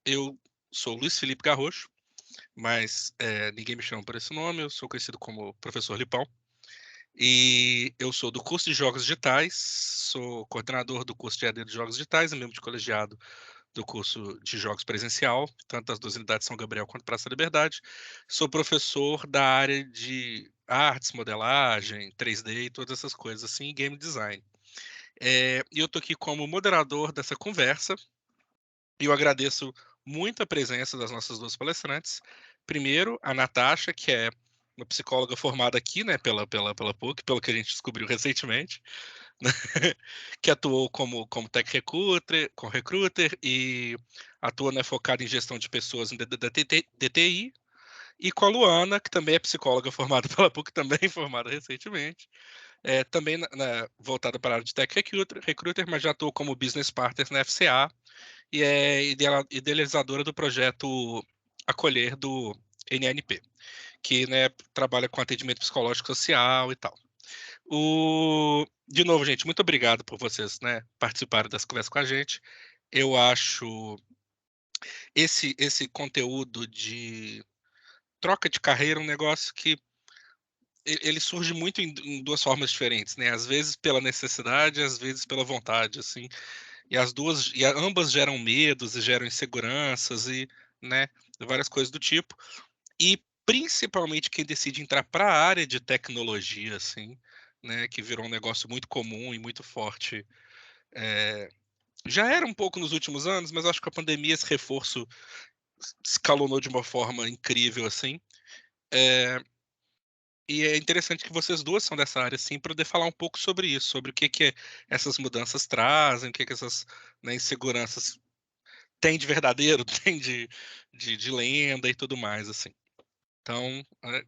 Eu sou Luiz Felipe Garrocho, mas ninguém me chama por esse nome, eu sou conhecido como Professor Lipão. E eu sou do curso de Jogos Digitais, sou coordenador do curso de EAD de Jogos Digitais e membro de colegiado do curso de Jogos Presencial, tanto das duas unidades São Gabriel quanto Praça da Liberdade. Sou professor da área de artes, modelagem, 3D e todas essas coisas assim, e game design. E eu tô aqui como moderador dessa conversa, e eu agradeço muito a presença das nossas duas palestrantes. Primeiro, a Natasha, que é uma psicóloga formada aqui, né, pela PUC, pelo que a gente descobriu recentemente, né, que atuou como tech recruiter e atua, né, focada em gestão de pessoas em DTI, e com a Luana, que também é psicóloga formada pela PUC, também formada recentemente, também voltada para a área de tech recruiter, mas já atuou como business partner na FCA, e é idealizadora do projeto Acolher do NNP, que, né, trabalha com atendimento psicológico social e tal. De novo, gente, muito obrigado por vocês, né, participarem dessa conversa com a gente. Eu acho esse conteúdo de troca de carreira um negócio que ele surge muito em duas formas diferentes, né? Às vezes pela necessidade, às vezes pela vontade, assim. E ambas geram medos e geram inseguranças e, né, várias coisas do tipo. E principalmente quem decide entrar para a área de tecnologia, assim, né, que virou um negócio muito comum e muito forte. Já era um pouco nos últimos anos, mas acho que a pandemia, esse reforço escalonou de uma forma incrível, assim. E é interessante que vocês duas são dessa área, assim, para poder falar um pouco sobre isso, sobre o que essas mudanças trazem, o que essas, né, inseguranças tem de verdadeiro, tem de lenda e tudo mais, assim. Então,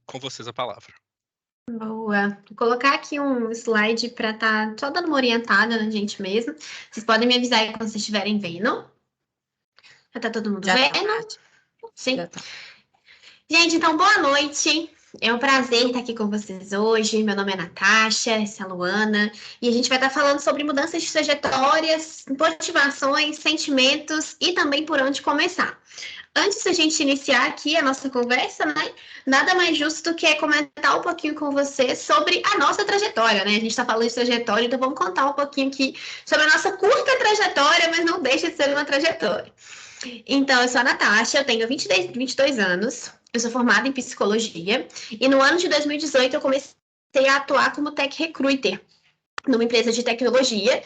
com vocês a palavra. Boa. Vou colocar aqui um slide para estar só dando uma orientada na gente mesmo. Vocês podem me avisar aí quando vocês estiverem vendo. Já tá todo mundo Já tá. vendo? Sim. Já tá. Gente, então boa noite. É um prazer estar aqui com vocês hoje. Meu nome é Natasha, essa é a Luana, e a gente vai estar falando sobre mudanças de trajetórias, motivações, sentimentos e também por onde começar. Antes da gente iniciar aqui a nossa conversa, né? Nada mais justo do que comentar um pouquinho com você sobre a nossa trajetória, né? A gente está falando de trajetória, então vamos contar um pouquinho aqui sobre a nossa curta trajetória, mas não deixa de ser uma trajetória. Então, eu sou a Natasha, eu tenho 22 anos, eu sou formada em psicologia, e no ano de 2018 eu comecei a atuar como tech recruiter numa empresa de tecnologia.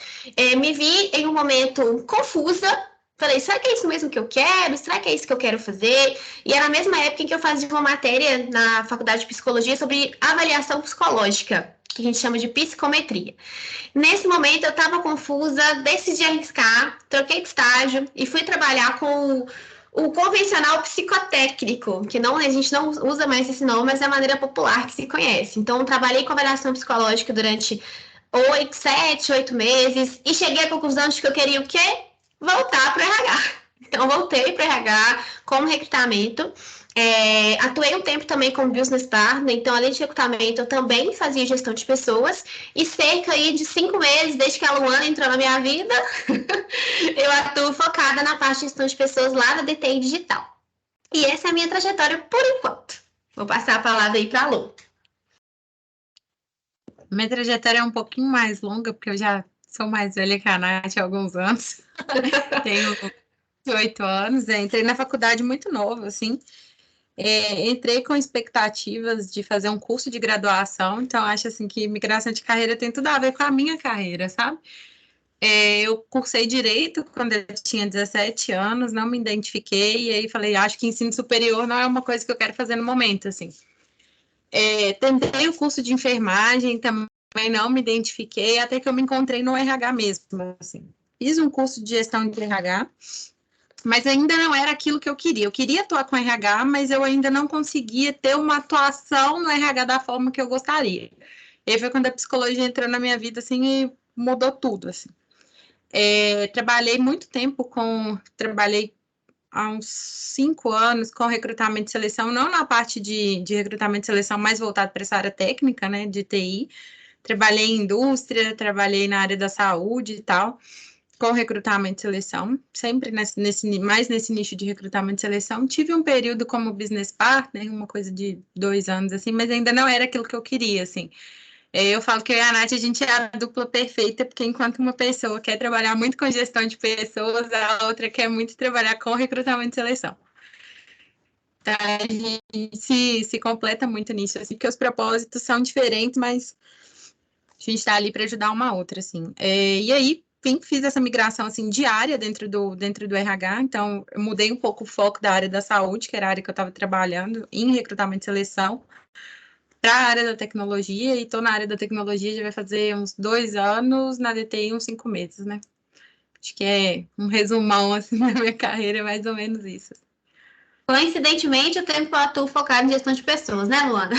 Me vi em um momento confusa. Falei, será que é isso mesmo que eu quero? Será que é isso que eu quero fazer? E era na mesma época em que eu fazia uma matéria na faculdade de psicologia sobre avaliação psicológica, que a gente chama de psicometria. Nesse momento eu estava confusa, decidi arriscar, troquei de estágio e fui trabalhar com o convencional psicotécnico, que não, a gente não usa mais esse nome, mas é a maneira popular que se conhece. Então, trabalhei com avaliação psicológica durante 7, 8 meses e cheguei à conclusão de que eu queria o quê? Voltar para o RH. Então, voltei para o RH como recrutamento. Atuei um tempo também como business partner, então, além de recrutamento, eu também fazia gestão de pessoas. E cerca aí de 5 meses, desde que a Luana entrou na minha vida, eu atuo focada na parte de gestão de pessoas lá da DTI Digital. E essa é a minha trajetória por enquanto. Vou passar a palavra aí para a Lu. Minha trajetória é um pouquinho mais longa, porque eu já sou mais velha que a Nath há alguns anos. Tenho 8 anos, entrei na faculdade muito nova, assim. Entrei com expectativas de fazer um curso de graduação, então acho assim que migração de carreira tem tudo a ver com a minha carreira, sabe? Eu cursei Direito quando eu tinha 17 anos, não me identifiquei, e aí falei, acho que ensino superior não é uma coisa que eu quero fazer no momento, assim. Tentei o curso de enfermagem, também não me identifiquei, até que eu me encontrei no RH mesmo, assim. Fiz um curso de gestão de RH, mas ainda não era aquilo que eu queria. Eu queria atuar com RH, mas eu ainda não conseguia ter uma atuação no RH da forma que eu gostaria. E aí foi quando a psicologia entrou na minha vida, assim, e mudou tudo, assim. Trabalhei muito tempo trabalhei há uns 5 anos com recrutamento e seleção, não na parte de recrutamento e seleção, mais voltado para essa área técnica, né, de TI. Trabalhei em indústria, trabalhei na área da saúde e tal. com recrutamento e seleção, sempre mais nesse nicho de recrutamento e seleção. Tive um período como business partner, uma coisa de 2 anos, assim, mas ainda não era aquilo que eu queria, assim. Eu falo que eu e a Nath, a gente é a dupla perfeita, porque enquanto uma pessoa quer trabalhar muito com gestão de pessoas, a outra quer muito trabalhar com recrutamento e seleção. Então, a gente se completa muito nisso, assim, porque os propósitos são diferentes, mas a gente está ali para ajudar uma a outra, assim. E aí, enfim, fiz essa migração, assim, diária dentro do RH, então eu mudei um pouco o foco da área da saúde, que era a área que eu estava trabalhando, em recrutamento e seleção, para a área da tecnologia, e estou na área da tecnologia já vai fazer uns 2 anos, na DTI uns 5 meses, né? Acho que é um resumão, assim, da minha carreira, mais ou menos isso. Coincidentemente, o tempo que eu atuo focado em gestão de pessoas, né, Luana?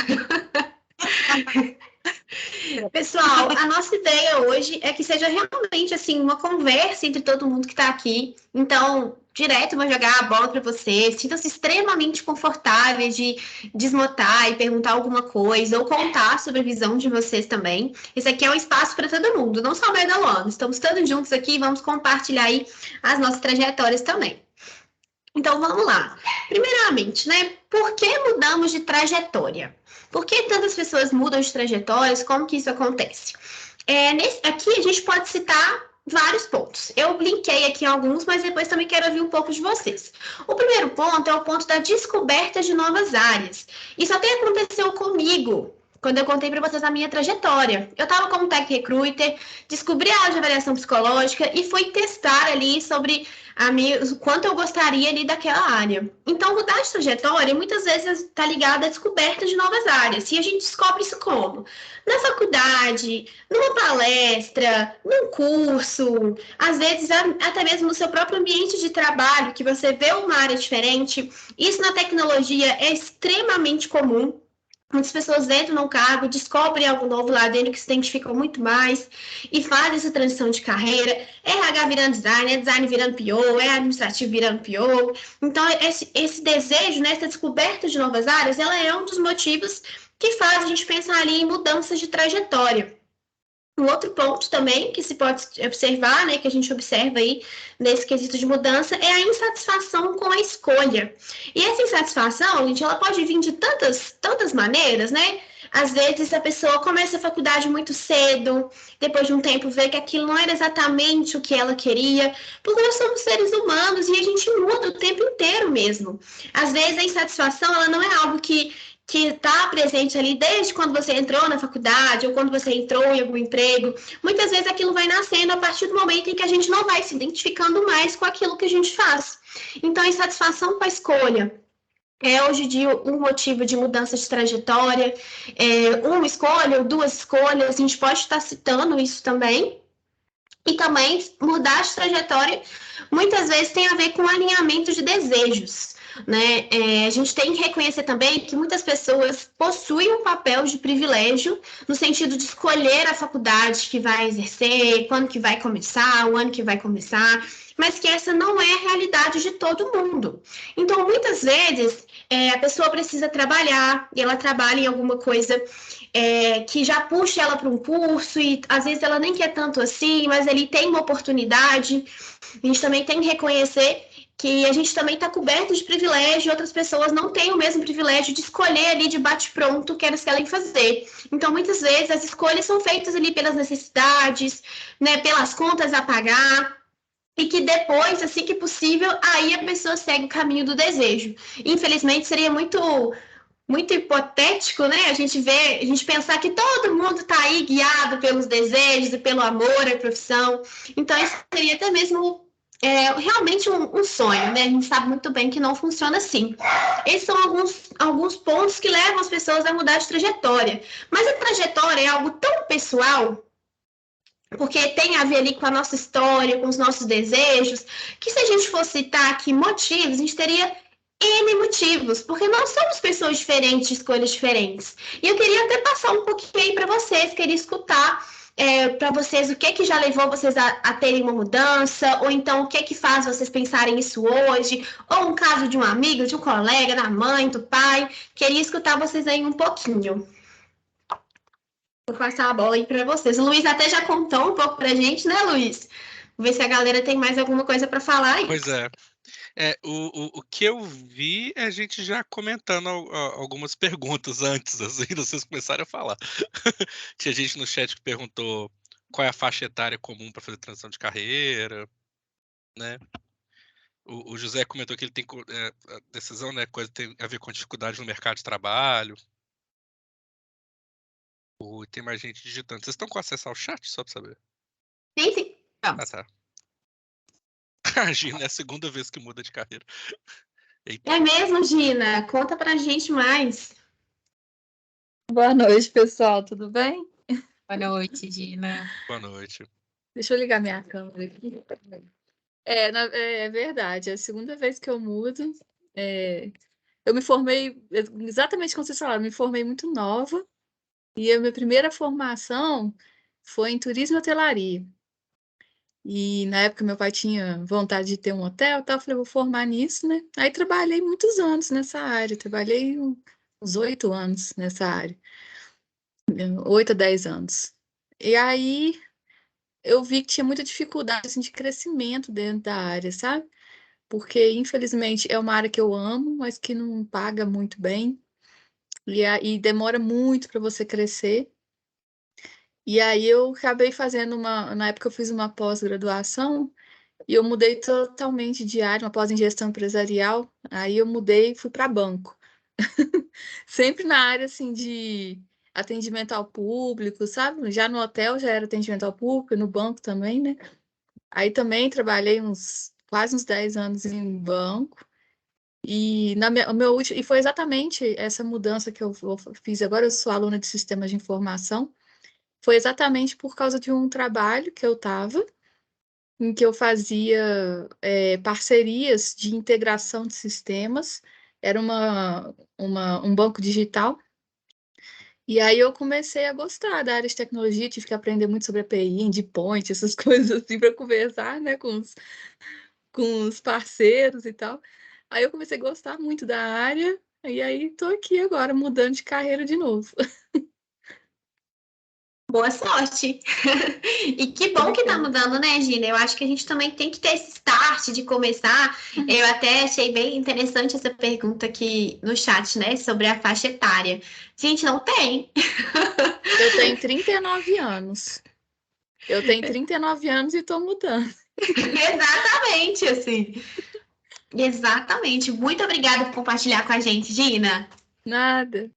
Pessoal, a nossa ideia hoje é que seja realmente assim uma conversa entre todo mundo que está aqui. Então, direto eu vou jogar a bola para vocês. Sintam-se extremamente confortáveis de desmotar e perguntar alguma coisa ou contar sobre a visão de vocês também. Esse aqui é um espaço para todo mundo, não só o da Luana. Estamos todos juntos aqui e vamos compartilhar aí as nossas trajetórias também. Então, vamos lá. Primeiramente, né? Por que mudamos de trajetória? Por que tantas pessoas mudam de trajetórias? Como que isso acontece? Aqui a gente pode citar vários pontos. Eu linkei aqui alguns, mas depois também quero ouvir um pouco de vocês. O primeiro ponto é o ponto da descoberta de novas áreas. Isso até aconteceu comigo, quando eu contei para vocês a minha trajetória. Eu estava como tech recruiter, descobri a aula de avaliação psicológica e fui testar ali sobre o quanto eu gostaria ali daquela área. Então, mudar de trajetória muitas vezes está ligado à descoberta de novas áreas. E a gente descobre isso como? Na faculdade, numa palestra, num curso, às vezes até mesmo no seu próprio ambiente de trabalho, que você vê uma área diferente. Isso na tecnologia é extremamente comum. Muitas pessoas entram no cargo, descobrem algo novo lá dentro que se identificam muito mais e fazem essa transição de carreira. É RH virando design, é design virando PO, é administrativo virando PO. Então, esse desejo, né, essa descoberta de novas áreas, ela é um dos motivos que faz a gente pensar ali em mudanças de trajetória. Um outro ponto também que se pode observar, né, que a gente observa aí nesse quesito de mudança, é a insatisfação com a escolha. E essa insatisfação, gente, ela pode vir de tantas maneiras, né? Às vezes a pessoa começa a faculdade muito cedo, depois de um tempo vê que aquilo não era exatamente o que ela queria, porque nós somos seres humanos e a gente muda o tempo inteiro mesmo. Às vezes a insatisfação, ela não é algo que está presente ali desde quando você entrou na faculdade ou quando você entrou em algum emprego. Muitas vezes aquilo vai nascendo a partir do momento em que a gente não vai se identificando mais com aquilo que a gente faz. Então, a insatisfação com a escolha é hoje em dia um motivo de mudança de trajetória, uma escolha ou 2 escolhas, a gente pode estar citando isso também. E também mudar de trajetória muitas vezes tem a ver com alinhamento de desejos. Né? A gente tem que reconhecer também que muitas pessoas possuem um papel de privilégio no sentido de escolher a faculdade que vai exercer, quando que vai começar, o ano que vai começar, mas que essa não é a realidade de todo mundo. Então, muitas vezes, a pessoa precisa trabalhar, e ela trabalha em alguma coisa que já puxa ela para um curso, e às vezes ela nem quer tanto assim, mas ele tem uma oportunidade. A gente também tem que reconhecer que a gente também está coberto de privilégio e outras pessoas não têm o mesmo privilégio de escolher ali de bate-pronto o que elas querem fazer. Então, muitas vezes, as escolhas são feitas ali pelas necessidades, né, pelas contas a pagar, e que depois, assim que possível, aí a pessoa segue o caminho do desejo. Infelizmente, seria muito hipotético, né? A gente pensar que todo mundo está aí guiado pelos desejos e pelo amor à profissão. Então, isso seria até mesmo realmente um sonho, né? A gente sabe muito bem que não funciona assim. Esses são alguns pontos que levam as pessoas a mudar de trajetória. Mas a trajetória é algo tão pessoal, porque tem a ver ali com a nossa história, com os nossos desejos, que se a gente fosse citar aqui motivos, a gente teria N motivos, porque nós somos pessoas diferentes, de escolhas diferentes. E eu queria até passar um pouquinho aí para vocês, queria escutar para vocês o que já levou vocês a terem uma mudança, ou então o que faz vocês pensarem isso hoje, ou um caso de um amigo, de um colega, da mãe, do pai. Queria escutar vocês aí um pouquinho. Vou passar a bola aí para vocês. O Luiz até já contou um pouco para a gente, né, Luiz? ver se a galera tem mais alguma coisa para falar aí. Pois é. O que eu vi é a gente já comentando algumas perguntas antes, assim, de vocês começarem a falar. Tinha gente no chat que perguntou qual é a faixa etária comum para fazer transição de carreira, né? O José comentou que ele tem a decisão, né? Coisa tem a ver com dificuldade no mercado de trabalho. Tem mais gente digitando. Vocês estão com acesso ao chat, só para saber? Sim, sim. Ah, tá. A Gina é a segunda vez que muda de carreira. Eita. É mesmo, Gina? Conta pra gente mais. Boa noite, pessoal, tudo bem? Boa noite, Gina. Boa noite. Deixa eu ligar minha câmera aqui. É verdade, é a segunda vez que eu mudo. Eu me formei, exatamente como vocês falaram, me formei muito nova. E a minha primeira formação foi em turismo e hotelaria. E na época meu pai tinha vontade de ter um hotel, tal, eu falei, vou formar nisso, né? Aí trabalhei muitos anos nessa área, trabalhei uns 8 anos nessa área, 8 a 10 anos. E aí eu vi que tinha muita dificuldade assim, de crescimento dentro da área, sabe? Porque, infelizmente, é uma área que eu amo, mas que não paga muito bem e demora muito para você crescer. E aí eu acabei fazendo na época eu fiz uma pós-graduação e eu mudei totalmente de área, uma pós em gestão empresarial. Aí eu mudei e fui para banco. Sempre na área assim de atendimento ao público, sabe? Já no hotel já era atendimento ao público, no banco também, né? Aí também trabalhei quase uns 10 anos em banco. E e foi exatamente essa mudança que eu fiz agora. Eu sou aluna de sistemas de informação. Foi exatamente por causa de um trabalho que eu estava, em que eu fazia parcerias de integração de sistemas. Era um banco digital. E aí eu comecei a gostar da área de tecnologia, tive que aprender muito sobre API, endpoint, essas coisas assim para conversar, né, com os parceiros e tal. Aí eu comecei a gostar muito da área, e aí tô aqui agora mudando de carreira de novo. Boa sorte! E que bom que tá mudando, né, Gina? Eu acho que a gente também tem que ter esse start de começar. Eu até achei bem interessante essa pergunta aqui no chat, né, sobre a faixa etária. Gente, não tem. Eu tenho 39 anos. Eu tenho 39 anos e tô mudando. Exatamente, assim. Exatamente. Muito obrigada por compartilhar com a gente, Gina. Nada.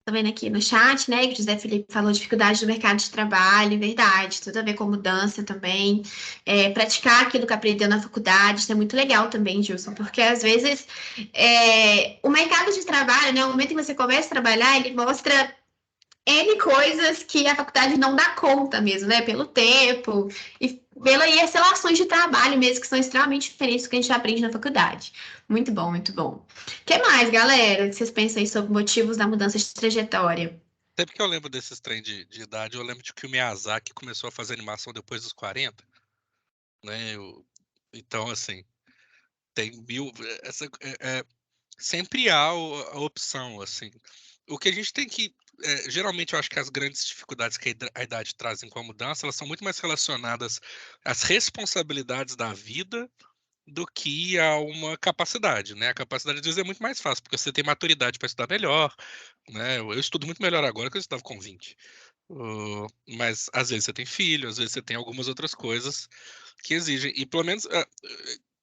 Tô vendo aqui no chat, né, que o José Felipe falou dificuldade do mercado de trabalho, verdade, tudo a ver com mudança também. Praticar aquilo que aprendeu na faculdade, isso é muito legal também, Gilson, porque às vezes o mercado de trabalho, né, o momento que você começa a trabalhar, ele mostra N coisas que a faculdade não dá conta mesmo, né, pelo tempo e pelas relações de trabalho mesmo, que são extremamente diferentes do que a gente aprende na faculdade. Muito bom, muito bom. O que mais, galera, que vocês pensam aí sobre motivos da mudança de trajetória? Sempre que eu lembro desses trem de idade, eu lembro de que o Miyazaki começou a fazer animação depois dos 40, né? Então, assim, tem mil. Sempre há a opção, assim. O que a gente tem que. Geralmente, eu acho que as grandes dificuldades que a idade trazem com a mudança, elas são muito mais relacionadas às responsabilidades da vida do que a uma capacidade, né? A capacidade, às vezes, é muito mais fácil, porque você tem maturidade para estudar melhor, né? Eu estudo muito melhor agora que eu estudava com 20. Mas, às vezes, você tem filho, às vezes, você tem algumas outras coisas que exigem. E, pelo menos,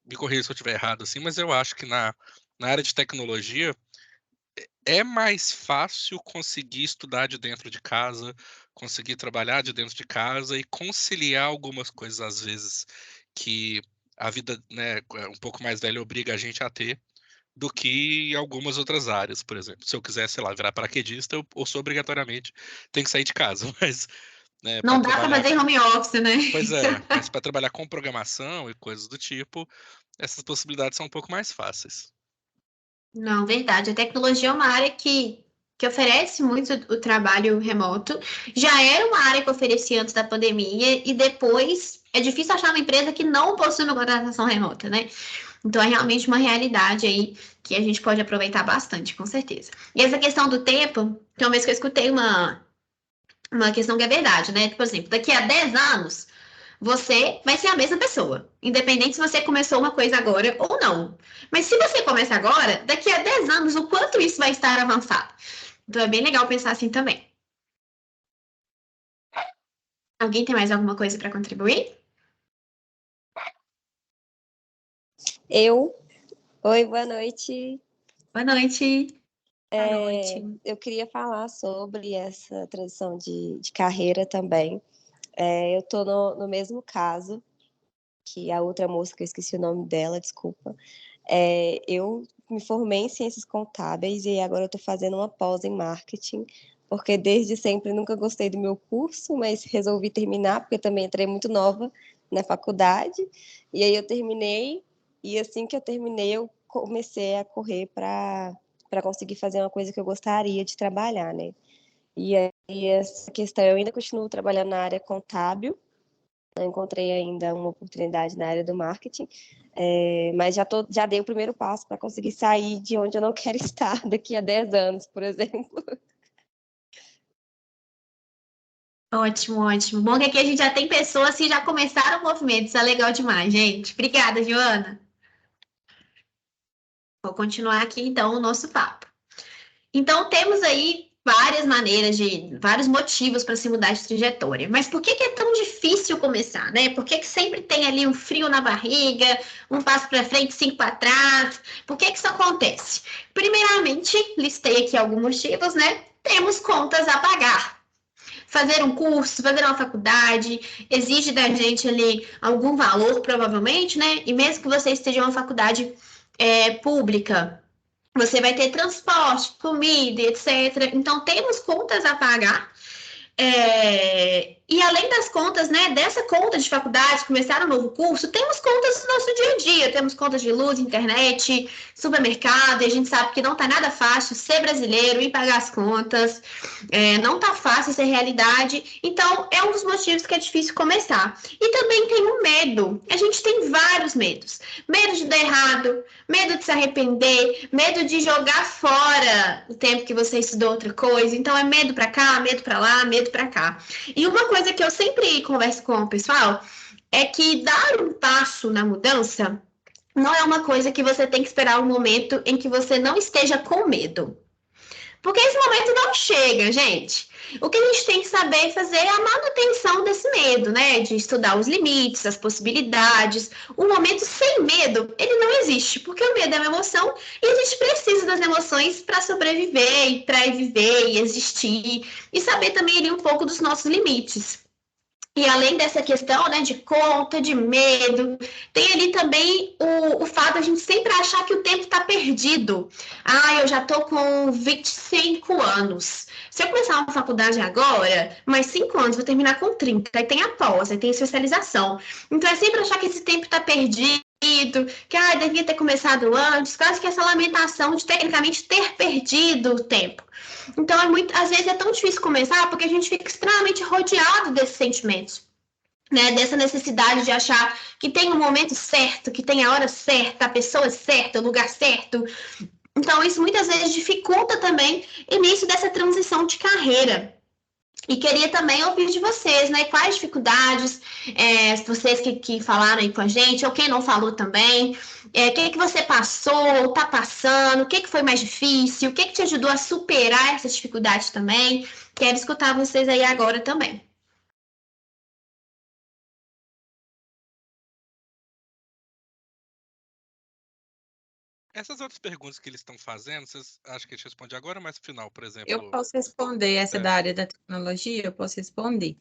me corrija se eu estiver errado, assim, mas eu acho que na área de tecnologia é mais fácil conseguir estudar de dentro de casa, conseguir trabalhar de dentro de casa e conciliar algumas coisas, às vezes, que a vida, né, um pouco mais velha obriga a gente a ter, do que em algumas outras áreas, por exemplo. Se eu quiser, sei lá, virar paraquedista, eu sou obrigatoriamente tenho que sair de casa, mas né, para Não dá para trabalhar. fazer home office, né? Pois é, mas para trabalhar com programação e coisas do tipo, essas possibilidades são um pouco mais fáceis. Não, verdade. A tecnologia é uma área que oferece muito o trabalho remoto. Já era uma área que oferecia antes da pandemia e depois é difícil achar uma empresa que não possui uma contratação remota, né? Então é realmente uma realidade aí que a gente pode aproveitar bastante, com certeza. E essa questão do tempo, tem uma vez que eu escutei uma questão que é verdade, né? Por exemplo, daqui a 10 anos, você vai ser a mesma pessoa, independente se você começou uma coisa agora ou não. Mas se você começa agora, daqui a 10 anos, o quanto isso vai estar avançado? Então é bem legal pensar assim também. Alguém tem mais alguma coisa para contribuir? Eu. Oi, boa noite. Boa noite. Boa noite. Eu queria falar sobre essa transição de carreira também. Eu estou no mesmo caso que a outra moça, que eu esqueci o nome dela, desculpa. Eu me formei em ciências contábeis e agora eu estou fazendo uma pós em marketing, porque desde sempre nunca gostei do meu curso, mas resolvi terminar, porque também entrei muito nova na faculdade. E aí eu terminei, e assim que eu terminei, eu comecei a correr para conseguir fazer uma coisa que eu gostaria de trabalhar, né? E aí essa questão, eu ainda continuo trabalhando na área contábil, não encontrei ainda uma oportunidade na área do marketing, mas já dei o primeiro passo para conseguir sair de onde eu não quero estar daqui a 10 anos, por exemplo. Ótimo, ótimo. Bom que aqui a gente já tem pessoas que já começaram o movimento. Isso é legal demais, gente. Obrigada, Joana. Vou continuar aqui, então, o nosso papo. Então, temos aí várias maneiras vários motivos para se mudar de trajetória. Mas por que é tão difícil começar, né? Por que sempre tem ali um frio na barriga, um passo para frente, 5 para trás? Por que isso acontece? Primeiramente, listei aqui alguns motivos, né? Temos contas a pagar. Fazer um curso, fazer uma faculdade, exige da gente ali algum valor, provavelmente, né? E mesmo que você esteja em uma faculdade pública, você vai ter transporte, comida, etc. Então, temos contas a pagar. E além das contas, né, dessa conta de faculdade, começar um novo curso, temos contas do nosso dia a dia, temos contas de luz, internet, supermercado, e a gente sabe que não tá nada fácil ser brasileiro e pagar as contas, não tá fácil ser realidade, então é um dos motivos que é difícil começar. E também tem o medo, a gente tem vários medos, medo de dar errado, medo de se arrepender, medo de jogar fora o tempo que você estudou outra coisa, então é medo pra cá, medo pra lá, medo pra cá. E uma coisa que eu sempre converso com o pessoal é que dar um passo na mudança não é uma coisa que você tem que esperar um momento em que você não esteja com medo. Porque esse momento não chega, gente. O que a gente tem que saber fazer é a manutenção desse medo, né? De estudar os limites, as possibilidades. O momento sem medo, ele não existe, porque o medo é uma emoção e a gente precisa das emoções para sobreviver, e para viver e existir e saber também ali um pouco dos nossos limites. E além dessa questão, né, de conta, de medo, tem ali também o fato de a gente sempre achar que o tempo está perdido. Ah, eu já estou com 25 anos. Se eu começar uma faculdade agora, mais 5 anos, vou terminar com 30. Aí tem a pós, aí tem a especialização. Então é sempre achar que esse tempo está perdido, que devia ter começado antes, quase que essa lamentação de tecnicamente ter perdido o tempo. Então, às vezes é tão difícil começar porque a gente fica extremamente rodeado desses sentimentos, né? Dessa necessidade de achar que tem o momento certo, que tem a hora certa, a pessoa certa, o lugar certo. Então, isso muitas vezes dificulta também o início dessa transição de carreira. E queria também ouvir de vocês, né? Quais dificuldades, vocês que falaram aí com a gente, ou quem não falou também, o que você passou, tá passando, o que foi mais difícil, o que te ajudou a superar essas dificuldades também. Quero escutar vocês aí agora também. Essas outras perguntas que eles estão fazendo, vocês acham que a gente responde agora ou mais no final, por exemplo? Eu posso responder, essa da área da tecnologia, eu posso responder.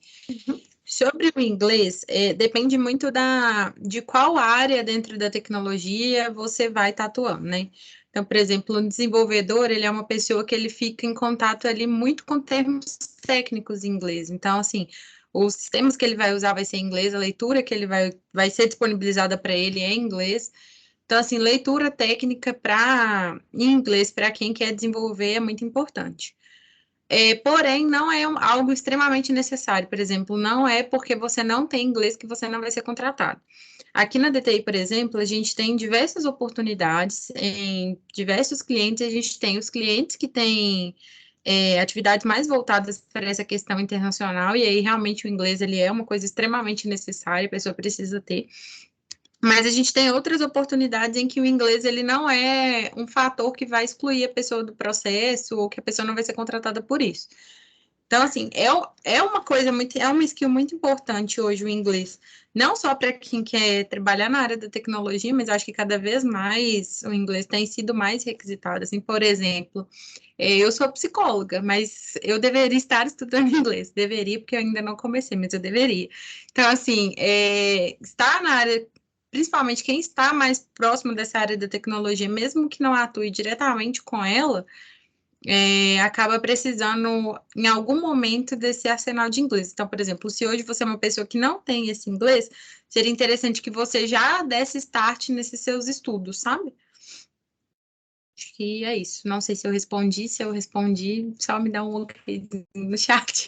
Sobre o inglês, depende muito de qual área dentro da tecnologia você vai estar atuando, né? Então, por exemplo, um desenvolvedor, ele é uma pessoa que ele fica em contato ali muito com termos técnicos em inglês. Então, assim, os sistemas que ele vai usar vai ser em inglês, a leitura que ele vai ser disponibilizada para ele é em inglês. Então, assim, leitura técnica em inglês para quem quer desenvolver é muito importante. Porém, não é algo extremamente necessário. Por exemplo, não é porque você não tem inglês que você não vai ser contratado. Aqui na DTI, por exemplo, a gente tem diversas oportunidades em diversos clientes. A gente tem os clientes que têm atividades mais voltadas para essa questão internacional, e aí realmente o inglês ele é uma coisa extremamente necessária, a pessoa precisa ter. Mas a gente tem outras oportunidades em que o inglês ele não é um fator que vai excluir a pessoa do processo ou que a pessoa não vai ser contratada por isso. Então, assim, é uma coisa muito, é uma skill muito importante hoje o inglês. Não só para quem quer trabalhar na área da tecnologia, mas acho que cada vez mais o inglês tem sido mais requisitado. Assim, por exemplo, eu sou psicóloga, mas eu deveria estar estudando inglês. Deveria, porque eu ainda não comecei, mas eu deveria. Então, assim, estar na área, principalmente quem está mais próximo dessa área da tecnologia, mesmo que não atue diretamente com ela, acaba precisando, em algum momento, desse arsenal de inglês. Então, por exemplo, se hoje você é uma pessoa que não tem esse inglês, seria interessante que você já desse start nesses seus estudos, sabe? Acho que é isso. Não sei se eu respondi. Se eu respondi, só me dá um ok no chat.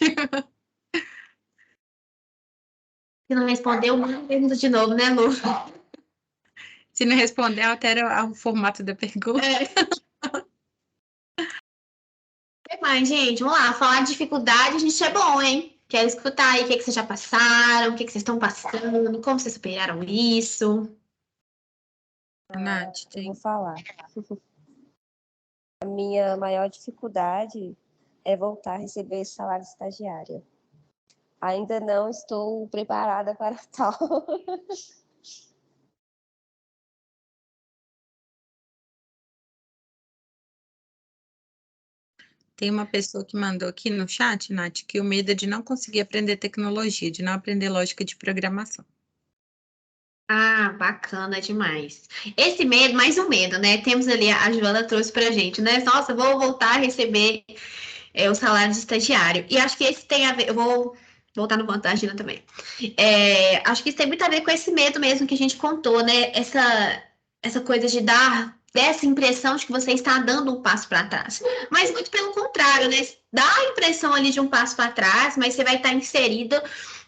Se não respondeu, manda a pergunta de novo, né, Lu? Se não responder, altera o formato da pergunta. O que mais, gente? Vamos lá, falar de dificuldade, a gente é bom, hein? Quero escutar aí o que vocês já passaram, o que vocês estão passando, como vocês superaram isso. Nath, Eu tem. vou falar. A minha maior dificuldade é voltar a receber esse salário de estagiária. Ainda não estou preparada para tal. Tem uma pessoa que mandou aqui no chat, Nath, que o medo é de não conseguir aprender tecnologia, de não aprender lógica de programação. Ah, bacana demais. Esse medo, mais um medo, né? Temos ali, a Joana trouxe pra gente, né? Nossa, vou voltar a receber o salário de estagiário. E acho que esse tem a ver, eu vou voltar no Vantagem também. Acho que isso tem muito a ver com esse medo mesmo que a gente contou, né? Essa coisa de dar dessa impressão de que você está dando um passo para trás. Mas muito pelo contrário, né? Dá a impressão ali de um passo para trás, mas você vai estar inserido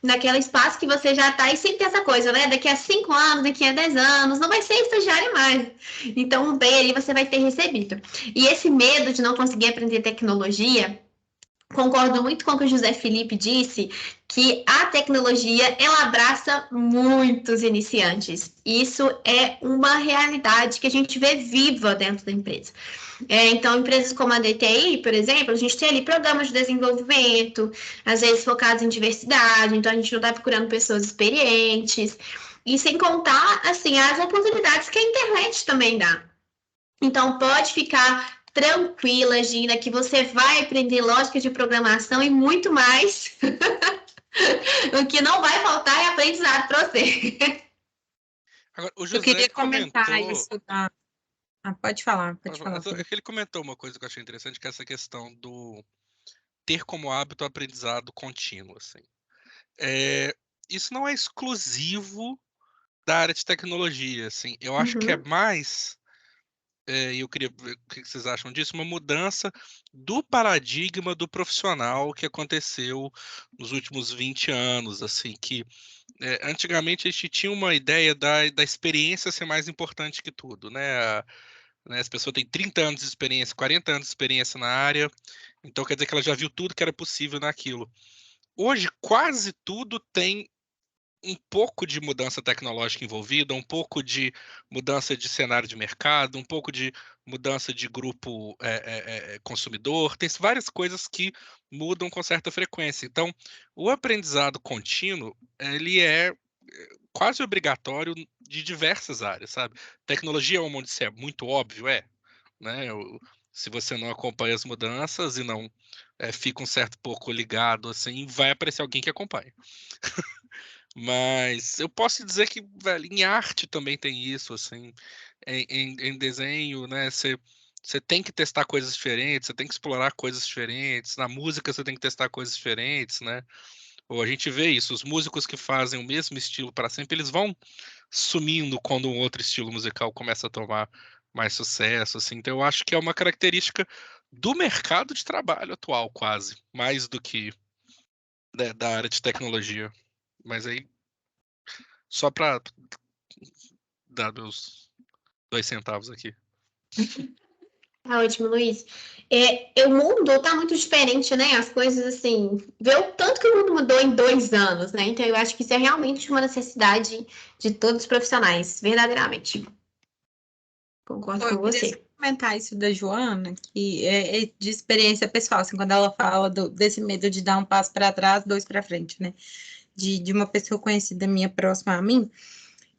naquele espaço que você já está e sempre tem essa coisa, né? Daqui a 5 anos, daqui a 10 anos, não vai ser estagiário mais. Então, um bem ali você vai ter recebido. E esse medo de não conseguir aprender tecnologia, concordo muito com o que o José Felipe disse, que a tecnologia, ela abraça muitos iniciantes. Isso é uma realidade que a gente vê viva dentro da empresa. Então, empresas como a DTI, por exemplo, a gente tem ali programas de desenvolvimento, às vezes focados em diversidade, então a gente não está procurando pessoas experientes, e sem contar, assim, as oportunidades que a internet também dá. Então, pode ficar tranquila, Gina, que você vai aprender lógica de programação e muito mais. O que não vai faltar é aprendizado para você. Agora, o Eu José queria comentar comentou. isso. Pode falar, pode falar. É que ele comentou uma coisa que eu achei interessante, que é essa questão do ter como hábito o aprendizado contínuo, assim. Isso não é exclusivo da área de tecnologia, assim. Eu acho que é mais, e eu queria ver o que vocês acham disso, uma mudança do paradigma do profissional que aconteceu nos últimos 20 anos, assim, que antigamente a gente tinha uma ideia da experiência ser mais importante que tudo, né? As pessoas têm 30 anos de experiência, 40 anos de experiência na área, então quer dizer que ela já viu tudo que era possível naquilo. Hoje, quase tudo tem um pouco de mudança tecnológica envolvida, um pouco de mudança de cenário de mercado, um pouco de mudança de grupo consumidor. Tem várias coisas que mudam com certa frequência. Então, o aprendizado contínuo, ele é quase obrigatório de diversas áreas, sabe? Tecnologia é onde isso é muito óbvio, né? Se você não acompanha as mudanças e não fica um certo pouco ligado, assim, vai aparecer alguém que acompanha. Mas eu posso dizer que, velho, em arte também tem isso, assim, em desenho, né? Você tem que testar coisas diferentes, você tem que explorar coisas diferentes. Na música você tem que testar coisas diferentes, né? Ou a gente vê isso, os músicos que fazem o mesmo estilo para sempre, eles vão sumindo quando um outro estilo musical começa a tomar mais sucesso, assim. Então eu acho que é uma característica do mercado de trabalho atual, quase, mais do que da área de tecnologia. Mas aí, só para dar meus 2 centavos aqui. Tá ótimo, Luiz. O mundo tá muito diferente, né? As coisas, assim, vê o tanto que o mundo mudou em 2 anos, né? Então, eu acho que isso é realmente uma necessidade de todos os profissionais, verdadeiramente. Concordo Pô, com eu queria só você. comentar isso da Joana, que é de experiência pessoal, assim, quando ela fala desse medo de dar um passo para trás, dois para frente, né? De uma pessoa conhecida minha próxima a mim,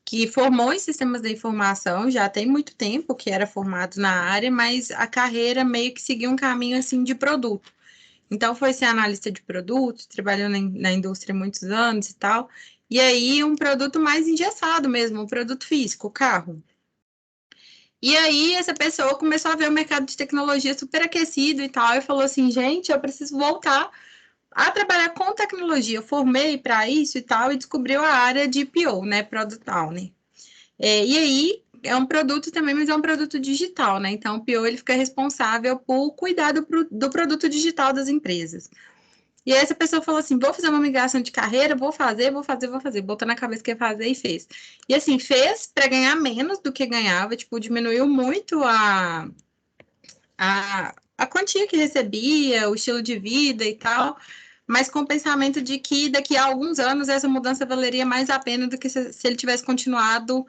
que formou em sistemas da informação já tem muito tempo, que era formado na área, mas a carreira meio que seguiu um caminho assim de produto. Então foi ser analista de produtos, trabalhou na indústria há muitos anos e tal. E aí um produto mais engessado mesmo, um produto físico, o carro. E aí essa pessoa começou a ver o mercado de tecnologia super aquecido e tal, e falou assim, gente, eu preciso voltar a trabalhar com tecnologia. Eu formei para isso e tal, e descobriu a área de PO, né, Product Owner. E aí é um produto também, mas é um produto digital, né? Então o PO ele fica responsável por cuidar do produto digital das empresas. E aí essa pessoa falou assim: vou fazer uma migração de carreira, vou fazer, vou fazer, vou fazer. Botou na cabeça que ia fazer e fez. E assim, fez para ganhar menos do que ganhava, tipo, diminuiu muito a quantia que recebia, o estilo de vida e tal, mas com o pensamento de que daqui a alguns anos essa mudança valeria mais a pena do que se ele tivesse continuado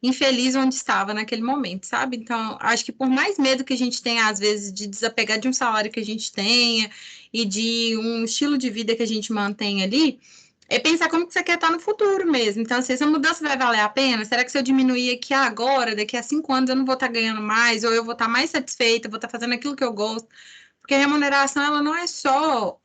infeliz onde estava naquele momento, sabe? Então, acho que por mais medo que a gente tenha, às vezes, de desapegar de um salário que a gente tenha e de um estilo de vida que a gente mantém ali, é pensar como que você quer estar no futuro mesmo. Então, se essa mudança vai valer a pena, será que se eu diminuir aqui agora, daqui a 5 anos, eu não vou estar ganhando mais, ou eu vou estar mais satisfeita, vou estar fazendo aquilo que eu gosto? Porque a remuneração, ela não é só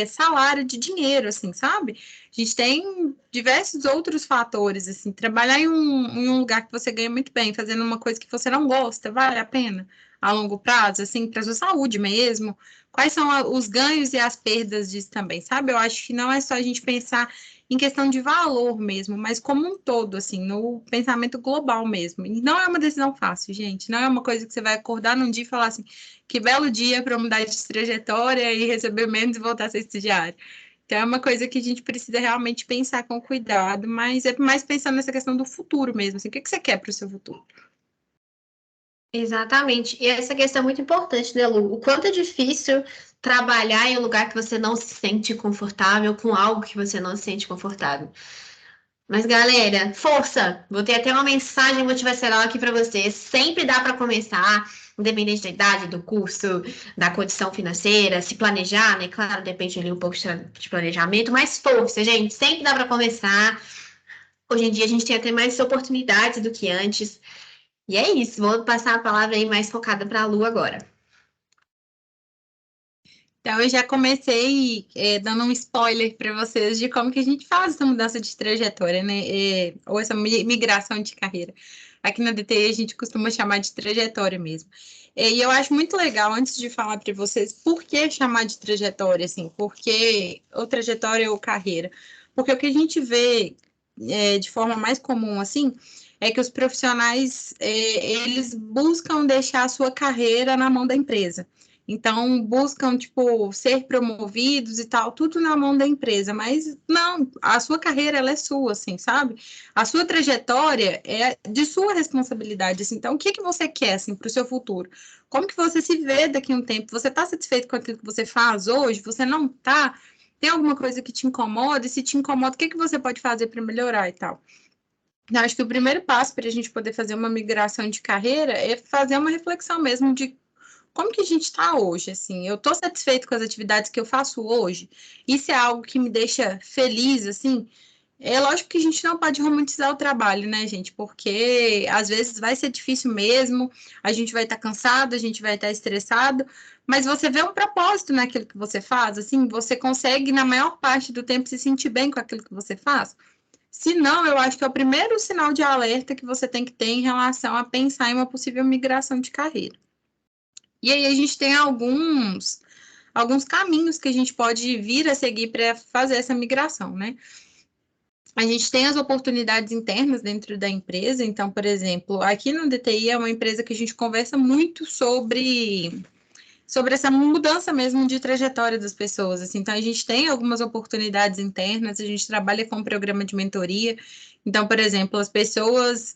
salário de dinheiro, assim, sabe? A gente tem diversos outros fatores, assim. Trabalhar em um lugar que você ganha muito bem, fazendo uma coisa que você não gosta, vale a pena a longo prazo, assim, para sua saúde mesmo? Quais são os ganhos e as perdas disso também, sabe? Eu acho que não é só a gente pensar em questão de valor mesmo, mas como um todo, assim, no pensamento global mesmo. E não é uma decisão fácil, gente. Não é uma coisa que você vai acordar num dia e falar assim, que belo dia para mudar de trajetória e receber menos e voltar a ser estagiário. Então, é uma coisa que a gente precisa realmente pensar com cuidado, mas é mais pensando nessa questão do futuro mesmo. Assim, o que você quer para o seu futuro? Exatamente. E essa questão é muito importante, né, Lu? O quanto é difícil trabalhar em um lugar que você não se sente confortável, com algo que você não se sente confortável. Mas, galera, força! Vou ter até uma mensagem motivacional aqui para você. Sempre dá para começar, independente da idade, do curso, da condição financeira, se planejar, né? Claro, depende ali um pouco de planejamento, mas força, gente. Sempre dá para começar. Hoje em dia a gente tem até mais oportunidades do que antes. E é isso. Vou passar a palavra aí mais focada para a Lu agora. Então, eu já comecei dando um spoiler para vocês de como que a gente faz essa mudança de trajetória, né? Ou essa migração de carreira. Aqui na DTI a gente costuma chamar de trajetória mesmo. E eu acho muito legal, antes de falar para vocês, por que chamar de trajetória, assim? Porque, ou trajetória ou carreira. Porque o que a gente vê de forma mais comum, assim, é que os profissionais, eles buscam deixar a sua carreira na mão da empresa. Então, buscam, tipo, ser promovidos e tal, tudo na mão da empresa. Mas não, a sua carreira, ela é sua, assim, sabe? A sua trajetória é de sua responsabilidade, assim. Então, o que que você quer, assim, para o seu futuro? Como que você se vê daqui a um tempo? Você está satisfeito com aquilo que você faz hoje? Você não está? Tem alguma coisa que te incomoda? E se te incomoda, o que que você pode fazer para melhorar e tal? Eu acho que o primeiro passo para a gente poder fazer uma migração de carreira é fazer uma reflexão mesmo de como que a gente está hoje, assim, eu estou satisfeito com as atividades que eu faço hoje, isso é algo que me deixa feliz, assim, é lógico que a gente não pode romantizar o trabalho, né, gente, porque às vezes vai ser difícil mesmo, a gente vai estar cansado, a gente vai estar estressado, mas você vê um propósito naquilo que você faz, assim, você consegue, na maior parte do tempo, se sentir bem com aquilo que você faz. Se não, eu acho que é o primeiro sinal de alerta que você tem que ter em relação a pensar em uma possível migração de carreira. E aí a gente tem alguns caminhos que a gente pode vir a seguir para fazer essa migração, né? A gente tem as oportunidades internas dentro da empresa, então, por exemplo, aqui no DTI é uma empresa que a gente conversa muito sobre essa mudança mesmo de trajetória das pessoas, assim. Então, a gente tem algumas oportunidades internas, a gente trabalha com um programa de mentoria. Então, por exemplo, as pessoas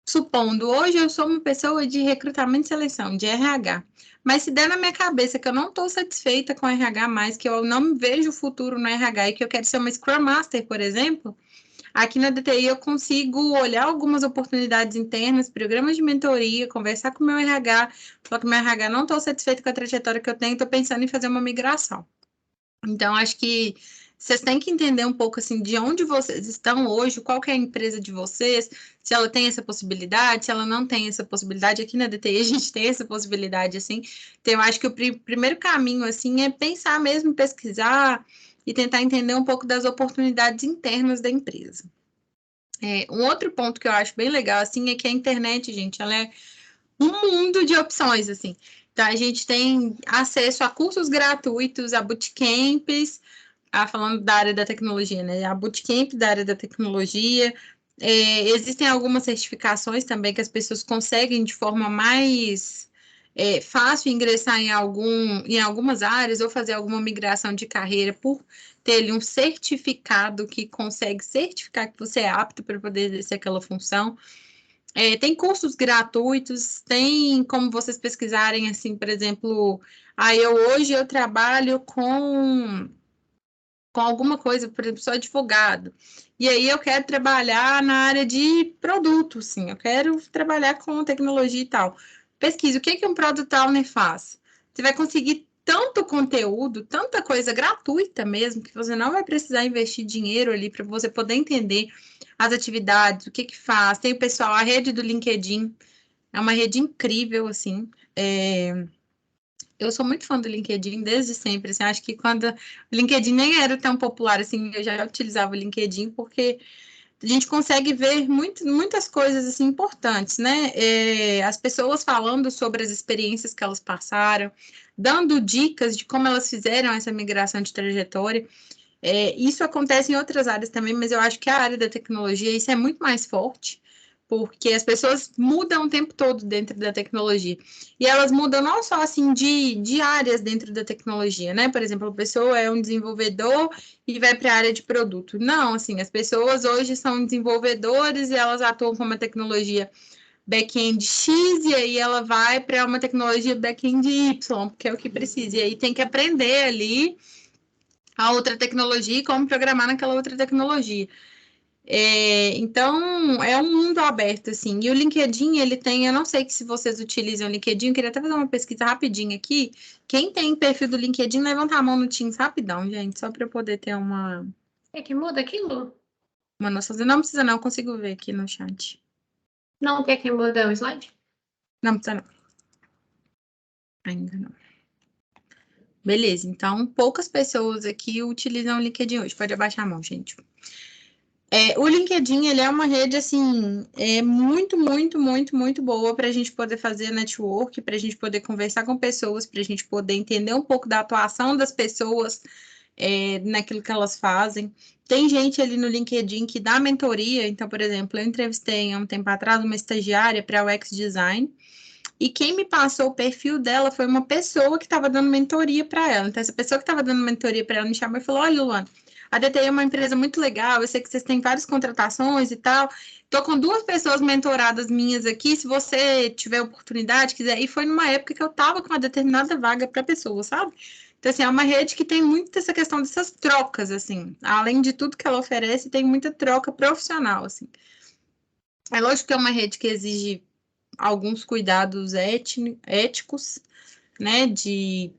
supondo, hoje eu sou uma pessoa de recrutamento e seleção, de RH. Mas se der na minha cabeça que eu não estou satisfeita com o RH mais, que eu não me vejo futuro no RH e que eu quero ser uma Scrum Master, por exemplo, aqui na DTI eu consigo olhar algumas oportunidades internas, programas de mentoria, conversar com o meu RH, falar que o meu RH não estou satisfeito com a trajetória que eu tenho, estou pensando em fazer uma migração. Então, acho que vocês têm que entender um pouco assim de onde vocês estão hoje, qual que é a empresa de vocês, se ela tem essa possibilidade, se ela não tem essa possibilidade. Aqui na DTI a gente tem essa possibilidade, assim. Então, eu acho que o primeiro caminho, assim, é pensar mesmo, pesquisar e tentar entender um pouco das oportunidades internas da empresa. Um outro ponto que eu acho bem legal, assim, é que a internet, gente, ela é um mundo de opções, assim. Então, a gente tem acesso a cursos gratuitos, a bootcamps, falando da área da tecnologia, né? A bootcamp da área da tecnologia. Existem algumas certificações também que as pessoas conseguem de forma mais fácil ingressar em algumas áreas ou fazer alguma migração de carreira por ter ali um certificado que consegue certificar que você é apto para poder exercer aquela função. Tem cursos gratuitos, tem como vocês pesquisarem, assim, por exemplo, hoje eu trabalho com alguma coisa, por exemplo, sou advogado, e aí eu quero trabalhar na área de produto, sim, eu quero trabalhar com tecnologia e tal. Pesquise, o que um product owner faz? Você vai conseguir tanto conteúdo, tanta coisa gratuita mesmo, que você não vai precisar investir dinheiro ali para você poder entender as atividades, o que faz. Tem o pessoal, a rede do LinkedIn, é uma rede incrível, assim, eu sou muito fã do LinkedIn desde sempre, assim, acho que quando o LinkedIn nem era tão popular, assim, eu já utilizava o LinkedIn, porque a gente consegue ver muitas coisas, assim, importantes, né? As pessoas falando sobre as experiências que elas passaram, dando dicas de como elas fizeram essa migração de trajetória. Isso acontece em outras áreas também, mas eu acho que a área da tecnologia, isso é muito mais forte, porque as pessoas mudam o tempo todo dentro da tecnologia. E elas mudam não só assim de áreas dentro da tecnologia, né? Por exemplo, a pessoa é um desenvolvedor e vai para a área de produto. Não, assim, as pessoas hoje são desenvolvedores e elas atuam com uma tecnologia back-end X e aí ela vai para uma tecnologia back-end Y, porque é o que precisa. E aí tem que aprender ali a outra tecnologia e como programar naquela outra tecnologia. Então, é um mundo aberto, assim. E o LinkedIn, ele tem, eu não sei se vocês utilizam o LinkedIn, eu queria até fazer uma pesquisa rapidinho aqui. Quem tem perfil do LinkedIn, levanta a mão no Teams rapidão, gente, só para eu poder ter uma Que muda aquilo? noção. Não precisa não, eu consigo ver aqui no chat. Não tem que mudar o slide? Não precisa não. Ainda não. Beleza, então poucas pessoas aqui utilizam o LinkedIn hoje. Pode abaixar a mão, gente. O LinkedIn, ele é uma rede, assim, muito, muito, muito, muito boa para a gente poder fazer network, para a gente poder conversar com pessoas, para a gente poder entender um pouco da atuação das pessoas naquilo que elas fazem. Tem gente ali no LinkedIn que dá mentoria, então, por exemplo, eu entrevistei há um tempo atrás uma estagiária para o UX Design, e quem me passou o perfil dela foi uma pessoa que estava dando mentoria para ela. Então, essa pessoa que estava dando mentoria para ela me chamou e falou: olha, Luana, a DTI é uma empresa muito legal, eu sei que vocês têm várias contratações e tal. Estou com 2 pessoas mentoradas minhas aqui, se você tiver oportunidade, quiser. E foi numa época que eu estava com uma determinada vaga para pessoa, sabe? Então, assim, é uma rede que tem muito essa questão dessas trocas, assim. Além de tudo que ela oferece, tem muita troca profissional, assim. É lógico que é uma rede que exige alguns cuidados éticos, né, de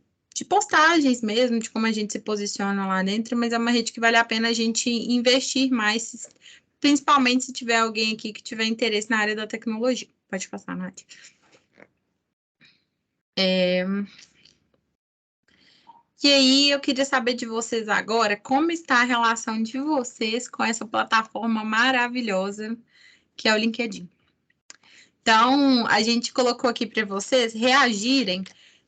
postagens mesmo, de como a gente se posiciona lá dentro, mas é uma rede que vale a pena a gente investir mais, principalmente se tiver alguém aqui que tiver interesse na área da tecnologia. Pode passar, Nath. E aí, eu queria saber de vocês agora, como está a relação de vocês com essa plataforma maravilhosa que é o LinkedIn. Então, a gente colocou aqui para vocês reagirem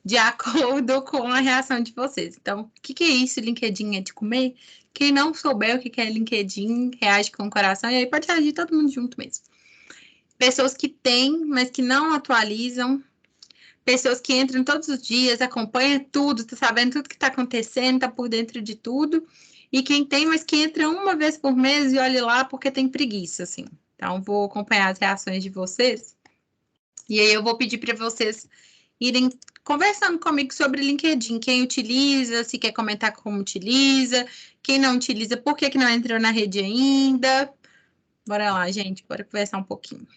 de acordo com a reação de vocês. Então, o que é isso? LinkedIn é de comer? Quem não souber o que é LinkedIn, reage com o coração, e aí pode reagir todo mundo junto mesmo. Pessoas que têm, mas que não atualizam. Pessoas que entram todos os dias, acompanham tudo, tá sabendo tudo que está acontecendo, tá por dentro de tudo. E quem tem, mas que entra uma vez por mês e olha lá porque tem preguiça, assim. Então, vou acompanhar as reações de vocês. E aí eu vou pedir para vocês irem conversando comigo sobre LinkedIn. Quem utiliza, se quer comentar como utiliza, quem não utiliza, por que não entrou na rede ainda. Bora lá, gente, bora conversar um pouquinho.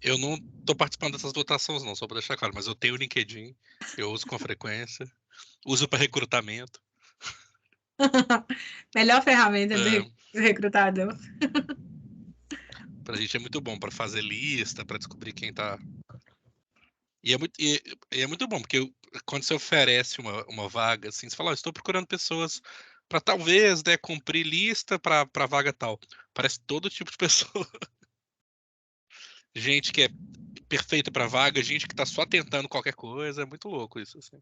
Eu não estou participando dessas votações, não, só para deixar claro, mas eu tenho o LinkedIn, eu uso com frequência, uso para recrutamento. Melhor ferramenta do recrutador. Pra gente é muito bom para fazer lista, para descobrir quem tá. E é muito bom, porque quando você oferece uma vaga, assim, você fala, estou procurando pessoas para talvez, né, cumprir lista para vaga tal. Parece todo tipo de pessoa. Gente que é perfeita para vaga, gente que tá só tentando qualquer coisa, é muito louco isso, assim.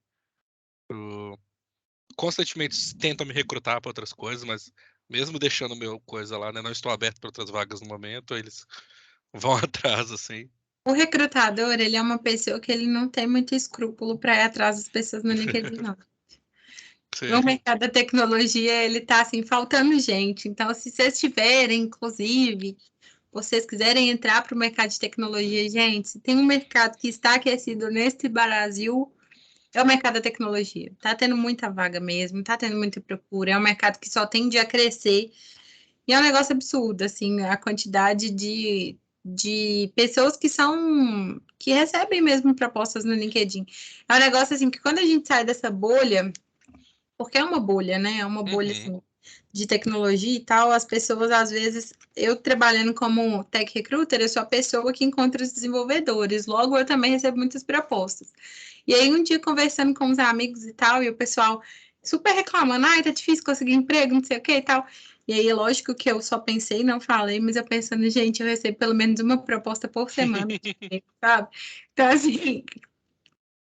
Constantemente tentam me recrutar para outras coisas, mas mesmo deixando meu coisa lá, né, não estou aberto para outras vagas no momento, eles vão atrás, assim. O recrutador, ele é uma pessoa que ele não tem muito escrúpulo para ir atrás das pessoas no LinkedIn, não. No mercado da tecnologia, ele está assim, faltando gente. Então, se vocês tiverem, inclusive, vocês quiserem entrar para o mercado de tecnologia, gente, se tem um mercado que está aquecido neste Brasil, é o mercado da tecnologia. Está tendo muita vaga mesmo, está tendo muita procura, é um mercado que só tende a crescer. E é um negócio absurdo, assim, a quantidade de pessoas que recebem mesmo propostas no LinkedIn. É um negócio, assim, que quando a gente sai dessa bolha, porque é uma bolha, né? É uma bolha, assim, de tecnologia e tal, as pessoas, às vezes, eu trabalhando como tech recruiter, eu sou a pessoa que encontra os desenvolvedores, logo eu também recebo muitas propostas. E aí, um dia, conversando com os amigos e tal, e o pessoal super reclamando, ai, tá difícil conseguir emprego, não sei o que e tal. E aí, lógico que eu só pensei, não falei, mas eu pensando, gente, eu recebo pelo menos uma proposta por semana, sabe? Então, assim,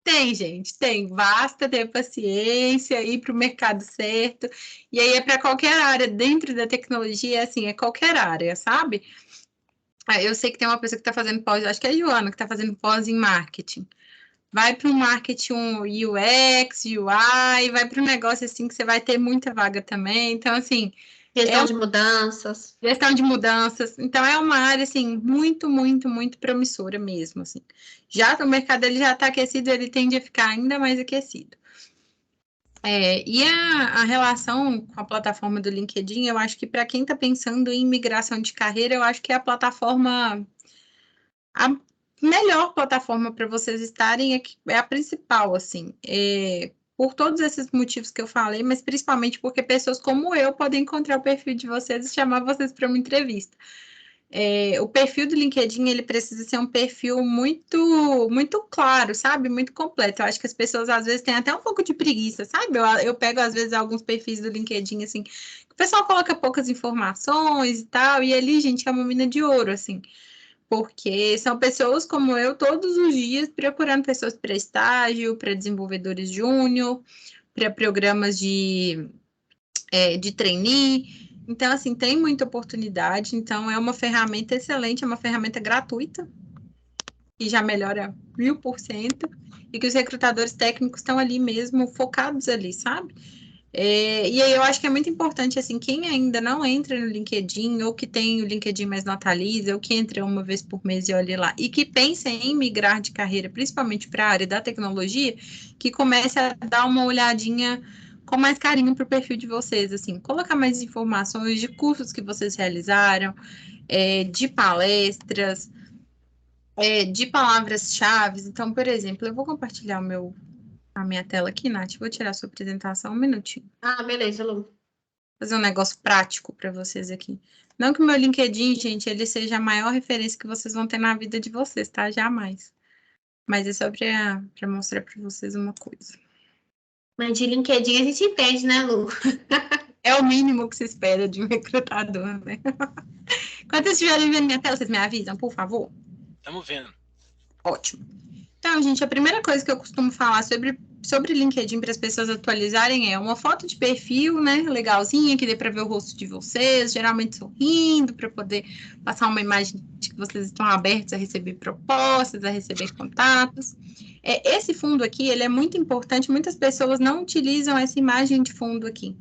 tem, gente, tem. Basta ter paciência, ir para o mercado certo. E aí é para qualquer área. Dentro da tecnologia, assim, é qualquer área, sabe? Eu sei que tem uma pessoa que está fazendo pós, acho que é a Joana, que está fazendo pós em marketing. Vai para um marketing UX, UI, vai para um negócio assim que você vai ter muita vaga também. Então, assim. Gestão de mudanças. Gestão de mudanças. Então, é uma área, assim, muito, muito, muito promissora mesmo, assim. Já que o mercado ele já está aquecido, ele tende a ficar ainda mais aquecido. E a relação com a plataforma do LinkedIn, eu acho que para quem está pensando em migração de carreira, eu acho que é a plataforma, a melhor plataforma para vocês estarem é a principal, assim. Por todos esses motivos que eu falei, mas principalmente porque pessoas como eu podem encontrar o perfil de vocês e chamar vocês para uma entrevista. O perfil do LinkedIn, ele precisa ser um perfil muito, muito claro, sabe? Muito completo. Eu acho que as pessoas, às vezes, têm até um pouco de preguiça, sabe? Eu pego, às vezes, alguns perfis do LinkedIn, assim, que o pessoal coloca poucas informações e tal, e ali, gente, é uma mina de ouro, assim. Porque são pessoas como eu, todos os dias, procurando pessoas para estágio, para desenvolvedores júnior, para programas de trainee. Então, assim, tem muita oportunidade. Então, é uma ferramenta excelente, é uma ferramenta gratuita, que já melhora 1000%, e que os recrutadores técnicos estão ali mesmo, focados ali, sabe? E aí eu acho que é muito importante, assim, quem ainda não entra no LinkedIn, ou que tem o LinkedIn, mas não atualiza, ou que entra uma vez por mês e olha lá, e que pensa em migrar de carreira, principalmente para a área da tecnologia, que comece a dar uma olhadinha com mais carinho para o perfil de vocês, assim, colocar mais informações de cursos que vocês realizaram, de palestras, de palavras-chave. Então, por exemplo, eu vou compartilhar a minha tela aqui, Nath, vou tirar a sua apresentação um minutinho. Ah, beleza, Lu. Fazer um negócio prático para vocês aqui. Não que o meu LinkedIn, gente, ele seja a maior referência que vocês vão ter na vida de vocês, tá? Jamais. Mas é só para mostrar para vocês uma coisa. Mas de LinkedIn a gente entende, né, Lu? É o mínimo que se espera de um recrutador, né? Quando vocês estiverem vendo minha tela, vocês me avisam, por favor? Estamos vendo. Ótimo. Então, gente, a primeira coisa que eu costumo falar sobre LinkedIn para as pessoas atualizarem é uma foto de perfil, né, legalzinha, que dê para ver o rosto de vocês, geralmente sorrindo, para poder passar uma imagem de que vocês estão abertos a receber propostas, a receber contatos. Esse fundo aqui, ele é muito importante, muitas pessoas não utilizam essa imagem de fundo aqui.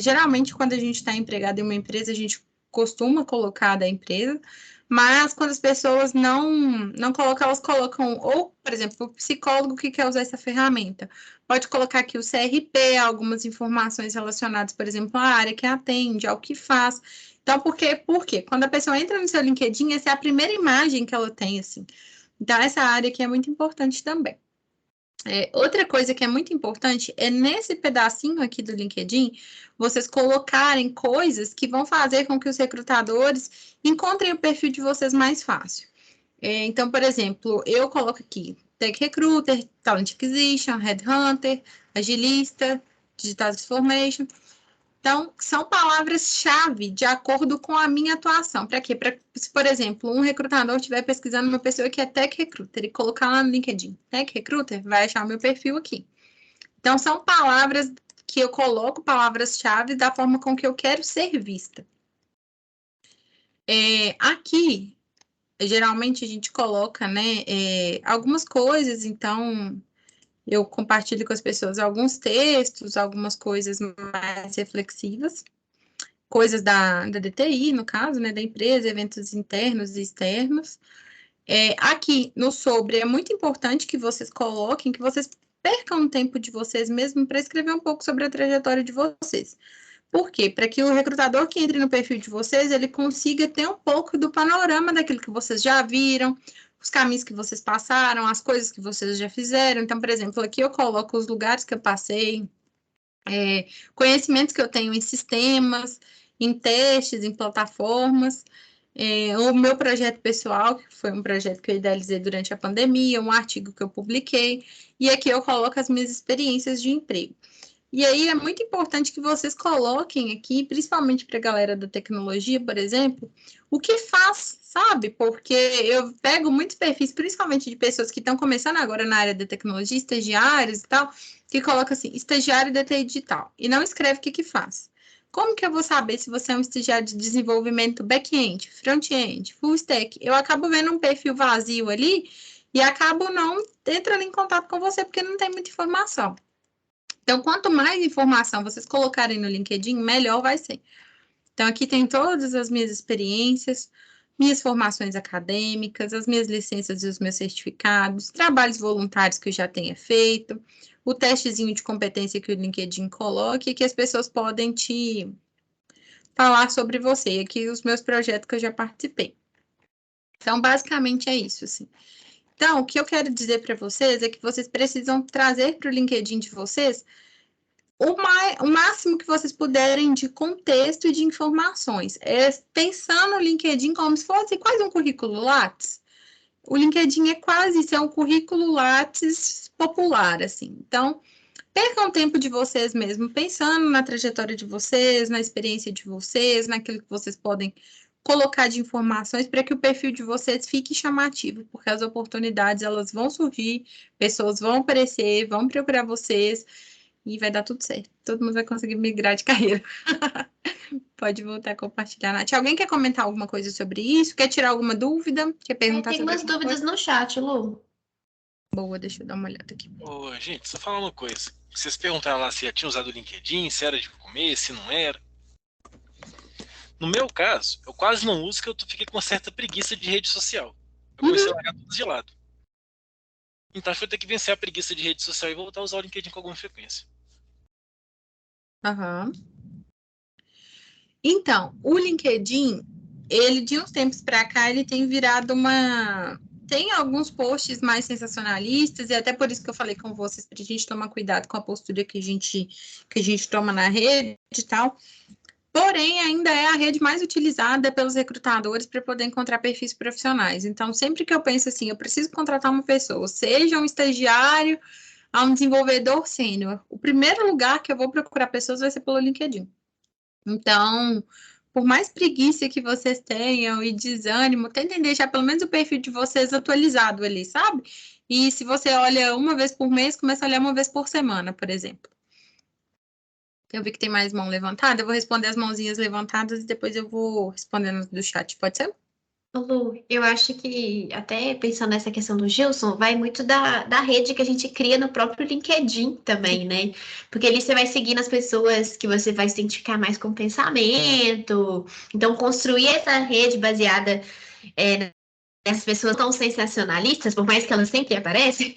Geralmente, quando a gente está empregado em uma empresa, a gente costuma colocar da empresa, mas quando as pessoas não colocam, elas colocam, ou, por exemplo, o psicólogo que quer usar essa ferramenta, pode colocar aqui o CRP, algumas informações relacionadas, por exemplo, à área que atende, ao que faz. Então, por quê? Quando a pessoa entra no seu LinkedIn, essa é a primeira imagem que ela tem, assim. Então, essa área aqui é muito importante também. Outra coisa que é muito importante é nesse pedacinho aqui do LinkedIn, vocês colocarem coisas que vão fazer com que os recrutadores encontrem o perfil de vocês mais fácil. Então, por exemplo, eu coloco aqui Tech Recruiter, Talent Acquisition, Headhunter, Agilista, Digital Transformation. Então, são palavras-chave de acordo com a minha atuação. Para quê? Se, por exemplo, um recrutador estiver pesquisando uma pessoa que é Tech Recruiter e colocar lá no LinkedIn, Tech Recruiter, vai achar o meu perfil aqui. Então, são palavras que eu coloco, palavras-chave, da forma com que eu quero ser vista. Aqui, geralmente, a gente coloca, né, algumas coisas, então... Eu compartilho com as pessoas alguns textos, algumas coisas mais reflexivas, coisas da DTI, no caso, né, da empresa, eventos internos e externos. Aqui no sobre, é muito importante que vocês coloquem, que vocês percam um tempo de vocês mesmo para escrever um pouco sobre a trajetória de vocês. Por quê? Para que o recrutador que entre no perfil de vocês, ele consiga ter um pouco do panorama daquilo que vocês já viram, os caminhos que vocês passaram, as coisas que vocês já fizeram. Então, por exemplo, aqui eu coloco os lugares que eu passei, conhecimentos que eu tenho em sistemas, em testes, em plataformas, o meu projeto pessoal, que foi um projeto que eu idealizei durante a pandemia, um artigo que eu publiquei, e aqui eu coloco as minhas experiências de emprego. E aí é muito importante que vocês coloquem aqui, principalmente para a galera da tecnologia, por exemplo, o que faz, sabe? Porque eu pego muitos perfis, principalmente de pessoas que estão começando agora na área da tecnologia, estagiários e tal, que colocam assim, estagiário da TI digital, e não escreve o que faz. Como que eu vou saber se você é um estagiário de desenvolvimento back-end, front-end, full stack? Eu acabo vendo um perfil vazio ali e acabo não entrando em contato com você porque não tem muita informação. Então, quanto mais informação vocês colocarem no LinkedIn, melhor vai ser. Então, aqui tem todas as minhas experiências, minhas formações acadêmicas, as minhas licenças e os meus certificados, trabalhos voluntários que eu já tenha feito, o testezinho de competência que o LinkedIn coloca e que as pessoas podem te falar sobre você. E aqui os meus projetos que eu já participei. Então, basicamente é isso, assim. Então, o que eu quero dizer para vocês é que vocês precisam trazer para o LinkedIn de vocês o máximo que vocês puderem de contexto e de informações. Pensando no LinkedIn como se fosse quase um currículo Lattes. O LinkedIn é quase isso, é um currículo Lattes popular, assim. Então, percam o tempo de vocês mesmo, pensando na trajetória de vocês, na experiência de vocês, naquilo que vocês podem colocar de informações para que o perfil de vocês fique chamativo, porque as oportunidades elas vão surgir, pessoas vão aparecer, vão procurar vocês e vai dar tudo certo. Todo mundo vai conseguir migrar de carreira. Pode voltar a compartilhar, Nath. Alguém quer comentar alguma coisa sobre isso? Quer tirar alguma dúvida? Quer perguntar Tem sobre umas dúvidas no chat, Lu. Boa, deixa eu dar uma olhada aqui. Ô, gente, só falar uma coisa. Vocês perguntaram lá se já tinha usado o LinkedIn, se era de começo, se não era. No meu caso, eu quase não uso, porque eu fiquei com uma certa preguiça de rede social. Eu comecei a largar tudo de lado. Então acho que eu tenho que vencer a preguiça de rede social e voltar a usar o LinkedIn com alguma frequência. Aham. Então, o LinkedIn, ele de uns tempos para cá, ele tem virado uma... Tem alguns posts mais sensacionalistas, e até por isso que eu falei com vocês, para a gente tomar cuidado com a postura que a gente toma na rede e tal. Porém, ainda é a rede mais utilizada pelos recrutadores para poder encontrar perfis profissionais. Então, sempre que eu penso assim, eu preciso contratar uma pessoa, seja um estagiário, a um desenvolvedor sênior, o primeiro lugar que eu vou procurar pessoas vai ser pelo LinkedIn. Então, por mais preguiça que vocês tenham e desânimo, tentem deixar pelo menos o perfil de vocês atualizado ali, sabe? E se você olha uma vez por mês, começa a olhar uma vez por semana, por exemplo. Eu vi que tem mais mão levantada, eu vou responder as mãozinhas levantadas e depois eu vou respondendo do chat, pode ser? Ô, Lu, eu acho que, até pensando nessa questão do Gilson, vai muito da rede que a gente cria no próprio LinkedIn também, né? Porque ali você vai seguindo as pessoas que você vai se identificar mais com o pensamento. Então, construir essa rede baseada nessas pessoas tão sensacionalistas, por mais que elas sempre aparecem,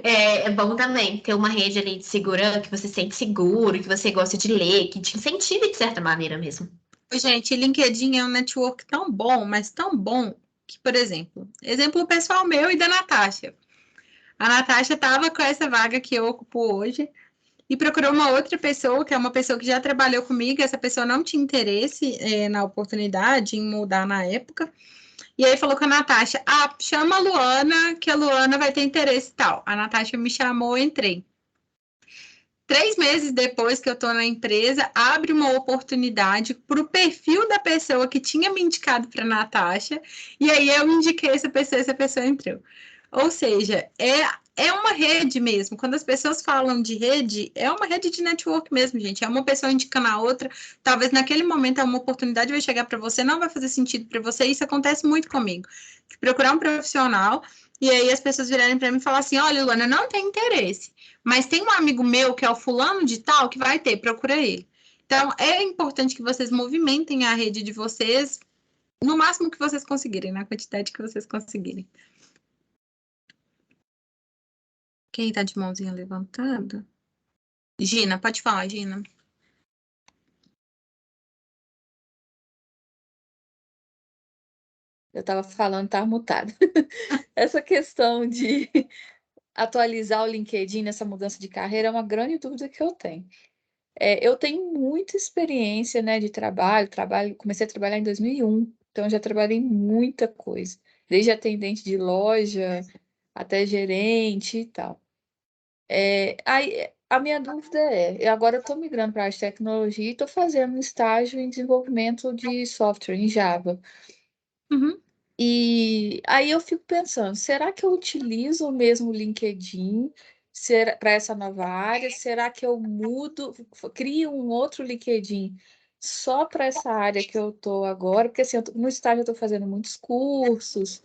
é bom também ter uma rede ali de segurança, que você se sente seguro, que você gosta de ler, que te incentive de certa maneira mesmo. Gente, LinkedIn é um network tão bom, mas tão bom, que, por exemplo pessoal meu e da Natasha. A Natasha estava com essa vaga que eu ocupo hoje e procurou uma outra pessoa, que é uma pessoa que já trabalhou comigo. Essa pessoa não tinha interesse na oportunidade, em mudar na época. E aí falou com a Natasha, chama a Luana, que a Luana vai ter interesse e tal. A Natasha me chamou, eu entrei. 3 meses depois que eu estou na empresa, abre uma oportunidade para o perfil da pessoa que tinha me indicado para a Natasha, e aí eu indiquei essa pessoa entrou. Ou seja, é uma rede mesmo. Quando as pessoas falam de rede, é uma rede de network mesmo, gente. É uma pessoa indicando a outra. Talvez naquele momento uma oportunidade vai chegar para você, não vai fazer sentido para você. Isso acontece muito comigo. De procurar um profissional, e aí as pessoas virarem para mim e falar assim: olha, Luana, não tem interesse. Mas tem um amigo meu que é o fulano de tal que vai ter, procura ele. Então, é importante que vocês movimentem a rede de vocês no máximo que vocês conseguirem, na quantidade que vocês conseguirem. Quem tá de mãozinha levantada? Gina, pode falar, Gina. Eu estava falando, estava mutado. Essa questão de atualizar o LinkedIn nessa mudança de carreira é uma grande dúvida que eu tenho. Eu tenho muita experiência, né, de comecei a trabalhar em 2001, então eu já trabalhei em muita coisa, desde atendente de loja até gerente e tal. Aí, a minha dúvida agora eu estou migrando para a área de tecnologia e estou fazendo um estágio em desenvolvimento de software em Java. Uhum. E aí eu fico pensando, será que eu utilizo mesmo o LinkedIn para essa nova área? Será que eu mudo, crio um outro LinkedIn só para essa área que eu estou agora? Porque assim, no estágio eu estou fazendo muitos cursos.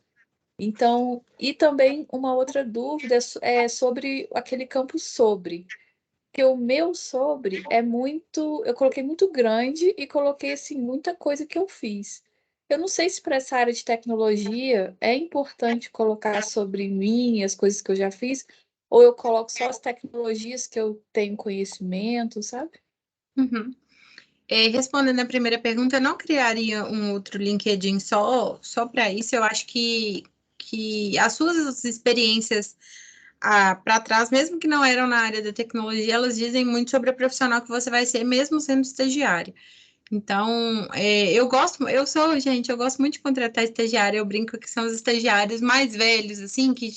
Então, e também uma outra dúvida é sobre aquele campo sobre. Porque o meu sobre é muito, eu coloquei muito grande e coloquei assim muita coisa que eu fiz. Eu não sei se para essa área de tecnologia é importante colocar sobre mim as coisas que eu já fiz, ou eu coloco só as tecnologias que eu tenho conhecimento, sabe? Uhum. Respondendo a primeira pergunta, eu não criaria um outro LinkedIn só para isso. Eu acho que as suas experiências para trás, mesmo que não eram na área da tecnologia, elas dizem muito sobre a profissional que você vai ser, mesmo sendo estagiária. Então, eu gosto muito de contratar estagiário. Eu brinco que são os estagiários mais velhos, assim, que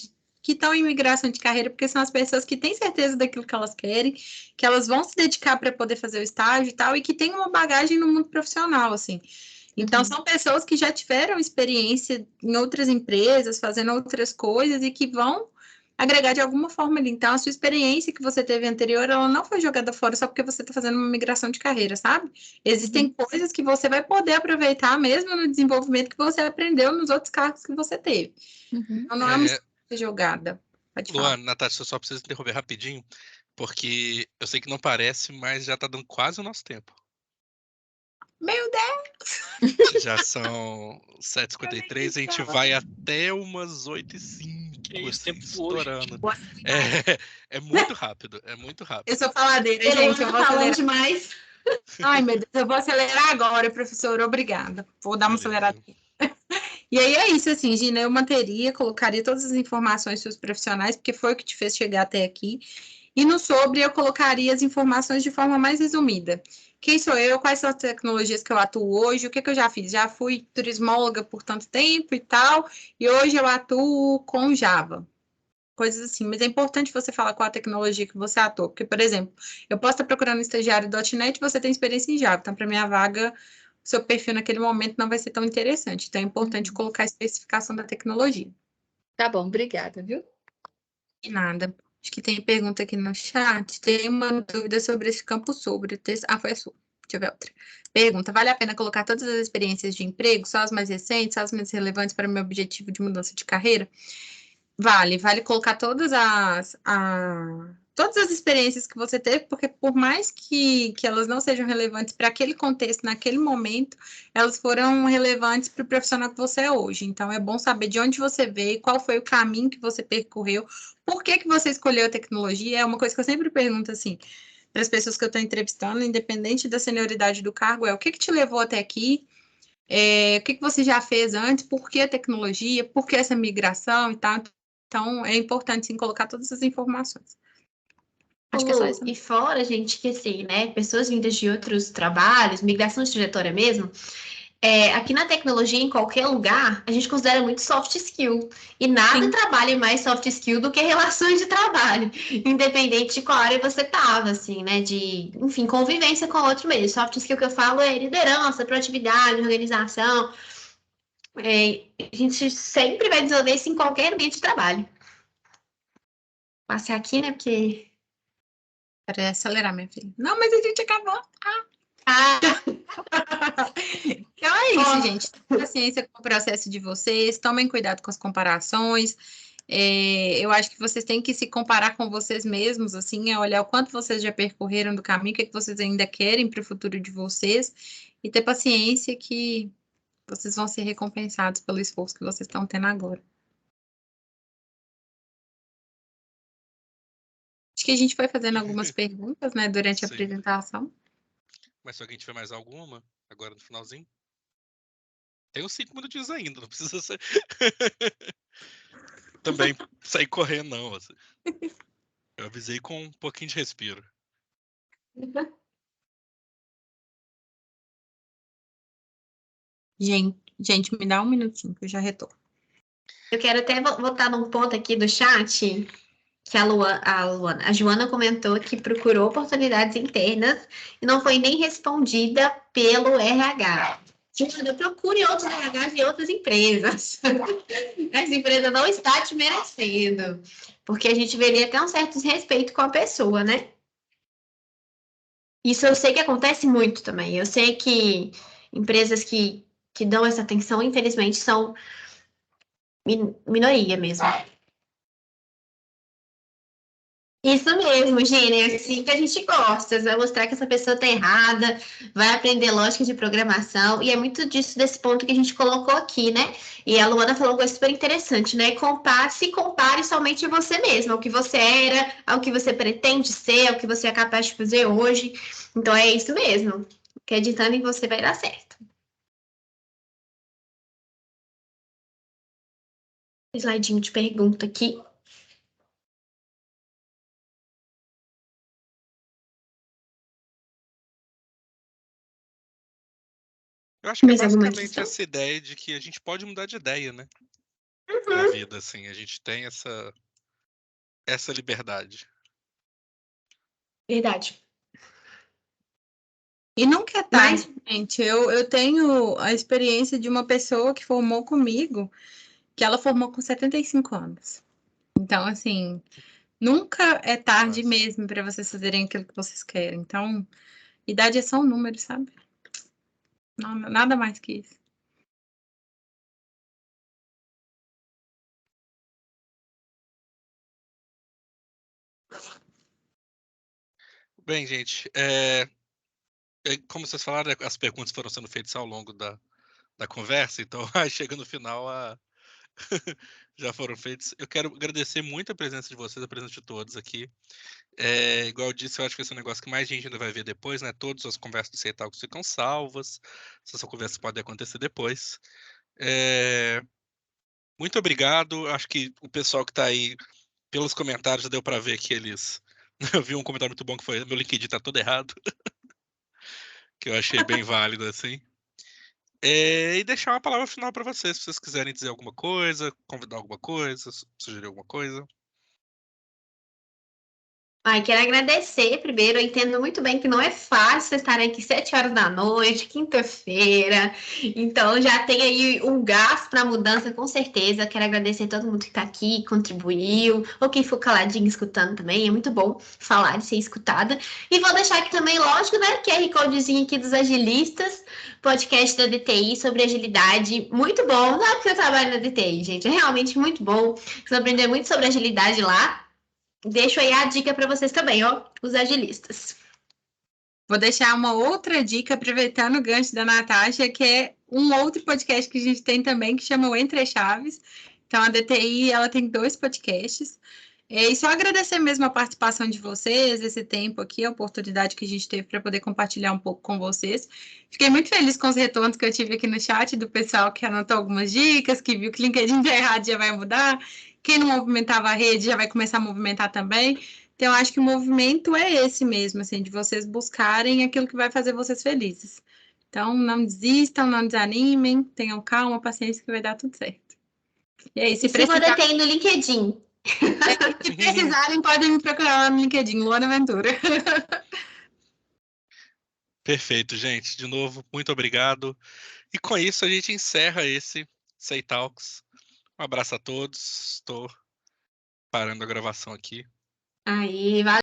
estão em migração de carreira, porque são as pessoas que têm certeza daquilo que elas querem, que elas vão se dedicar para poder fazer o estágio e tal, e que têm uma bagagem no mundo profissional, assim. Então, são pessoas que já tiveram experiência em outras empresas, fazendo outras coisas e que vão agregar de alguma forma ali. Então, a sua experiência que você teve anterior, ela não foi jogada fora só porque você está fazendo uma migração de carreira, sabe? Existem coisas que você vai poder aproveitar mesmo no desenvolvimento que você aprendeu nos outros cargos que você teve. Então, não é uma experiência jogada. Pode falar. Luana, Natasha, eu só preciso interromper rapidinho, porque eu sei que não parece, mas já tá dando quase o nosso tempo. Meu Deus! Já são 7h53, a gente vai até umas 8h05, É isso, assim, tempo voa, estourando. É muito rápido, é muito rápido. Eu sou faladeira, gente. Eu vou falando acelerar. demais. Ai, meu Deus, eu vou acelerar agora, professor. Obrigada. Vou dar uma acelerada Beleza. aqui. E aí é isso, assim, Gina, eu manteria, colocaria todas as informações dos profissionais, porque foi o que te fez chegar até aqui. E no sobre, eu colocaria as informações de forma mais resumida. Quem sou eu, quais são as tecnologias que eu atuo hoje, o que eu já fiz? Já fui turismóloga por tanto tempo e tal, e hoje eu atuo com Java. Coisas assim, mas é importante você falar qual a tecnologia que você atua, porque, por exemplo, eu posso estar procurando um estagiário .NET e você tem experiência em Java, então, para minha vaga, o seu perfil naquele momento não vai ser tão interessante, então é importante colocar a especificação da tecnologia. Tá bom, obrigada, viu? E nada. Acho que tem pergunta aqui no chat, tem uma dúvida sobre esse campo sobre o texto. Foi a sua. Deixa eu ver outra. Pergunta: vale a pena colocar todas as experiências de emprego, só as mais recentes, só as mais relevantes para o meu objetivo de mudança de carreira? Vale colocar todas as experiências que você teve, porque por mais que elas não sejam relevantes para aquele contexto, naquele momento, elas foram relevantes para o profissional que você é hoje. Então, é bom saber de onde você veio, qual foi o caminho que você percorreu, por que que você escolheu a tecnologia. É uma coisa que eu sempre pergunto, assim, para as pessoas que eu estou entrevistando, independente da senioridade do cargo, o que te levou até aqui? O que você já fez antes? Por que a tecnologia? Por que essa migração e tal? Então, é importante, sim, colocar todas as informações. Acho que é só isso. E fora, gente, que assim, né, pessoas vindas de outros trabalhos, migração de trajetória mesmo, aqui na tecnologia, em qualquer lugar, a gente considera muito soft skill. E nada Sim. trabalha mais soft skill do que relações de trabalho, independente de qual área você estava, assim, né, de, enfim, convivência com o outro meio. Soft skill que eu falo é liderança, proatividade, organização. A gente sempre vai desenvolver isso em qualquer ambiente de trabalho. Passei aqui, né, porque... Para acelerar, minha filha. Não, mas a gente acabou. Ah, Então é isso, Ó. gente. Tenham paciência com o processo de vocês, tomem cuidado com as comparações. Eu acho que vocês têm que se comparar com vocês mesmos, assim, olhar o quanto vocês já percorreram do caminho, o que vocês ainda querem para o futuro de vocês, e ter paciência que vocês vão ser recompensados pelo esforço que vocês estão tendo agora. Acho que a gente foi fazendo algumas perguntas, né, durante a Sim. apresentação. Mas se alguém tiver mais alguma, agora no finalzinho. Tem uns 5 minutinhos ainda, não precisa ser. Também sair correndo, não. Assim. Eu avisei com um pouquinho de respiro. Gente, me dá um minutinho que eu já retorno. Eu quero até voltar num ponto aqui do chat, que a Joana comentou que procurou oportunidades internas e não foi nem respondida pelo RH. Joana, procure outros RHs de outras empresas. Essa empresa não está te merecendo. Porque a gente veria até um certo desrespeito com a pessoa, né? Isso eu sei que acontece muito também. Eu sei que empresas que dão essa atenção, infelizmente, são minoria mesmo. Isso mesmo, Gina, é assim que a gente gosta. Você vai mostrar que essa pessoa está errada, vai aprender lógica de programação, e é muito disso, desse ponto que a gente colocou aqui, né? E a Luana falou uma coisa super interessante, né? Se compare somente a você mesma, ao que você era, ao que você pretende ser, ao que você é capaz de fazer hoje. Então é isso mesmo. Acreditando em você vai dar certo. Slidinho de pergunta aqui. Eu acho que é Mais alguma basicamente questão? essa ideia de que a gente pode mudar de ideia, né? Uhum. Na vida, assim. A gente tem essa liberdade. Verdade. E nunca é tarde, gente. Eu tenho a experiência de uma pessoa que formou comigo, que ela formou com 75 anos. Então, assim, nunca é tarde Nossa. mesmo para vocês fazerem aquilo que vocês querem. Então, idade é só um número, sabe? Não, nada mais que isso. Bem, gente, como vocês falaram, as perguntas foram sendo feitas ao longo da conversa, então aí chega no final, já foram feitas. Eu quero agradecer muito a presença de vocês, a presença de todos aqui. Igual eu disse, eu acho que esse é um negócio que mais gente ainda vai ver depois, né? Todas as conversas do Seitalks ficam salvas, essa conversa pode acontecer depois. Muito obrigado, acho que o pessoal que está aí, pelos comentários, já deu para ver que eles... Eu vi um comentário muito bom que foi: meu LinkedIn tá todo errado. Que eu achei bem válido, assim. E deixar uma palavra final para vocês, se vocês quiserem dizer alguma coisa, convidar alguma coisa, sugerir alguma coisa. Ai, quero agradecer primeiro. Eu entendo muito bem que não é fácil vocês estarem aqui 7 horas da noite, quinta-feira. Então já tem aí um gasto para mudança, com certeza. Quero agradecer a todo mundo que está aqui, contribuiu, ou quem for caladinho escutando também. É muito bom falar e ser escutada. E vou deixar aqui também, lógico, né? QR Codezinho aqui dos agilistas, podcast da DTI sobre agilidade. Muito bom. Não é porque eu trabalho na DTI, gente. É realmente muito bom. Vocês vão aprender muito sobre agilidade lá. Deixo aí a dica para vocês também, ó, os agilistas. Vou deixar uma outra dica, aproveitando o gancho da Natasha, que é um outro podcast que a gente tem também, que chama o Entre Chaves. Então, a DTI, ela tem 2 podcasts. E só agradecer mesmo a participação de vocês, esse tempo aqui, a oportunidade que a gente teve para poder compartilhar um pouco com vocês. Fiquei muito feliz com os retornos que eu tive aqui no chat do pessoal que anotou algumas dicas, que viu que o LinkedIn tá errado já vai mudar. Quem não movimentava a rede já vai começar a movimentar também. Então, eu acho que o movimento é esse mesmo, assim, de vocês buscarem aquilo que vai fazer vocês felizes. Então, não desistam, não desanimem, tenham calma, paciência, que vai dar tudo certo. E aí, se Siga a precisar... DTI no LinkedIn. Se precisarem, podem me procurar lá no LinkedIn, Luana Ventura. Perfeito, gente. De novo, muito obrigado. E com isso a gente encerra esse Say Talks. Um abraço a todos. Estou parando a gravação aqui. Aí, valeu.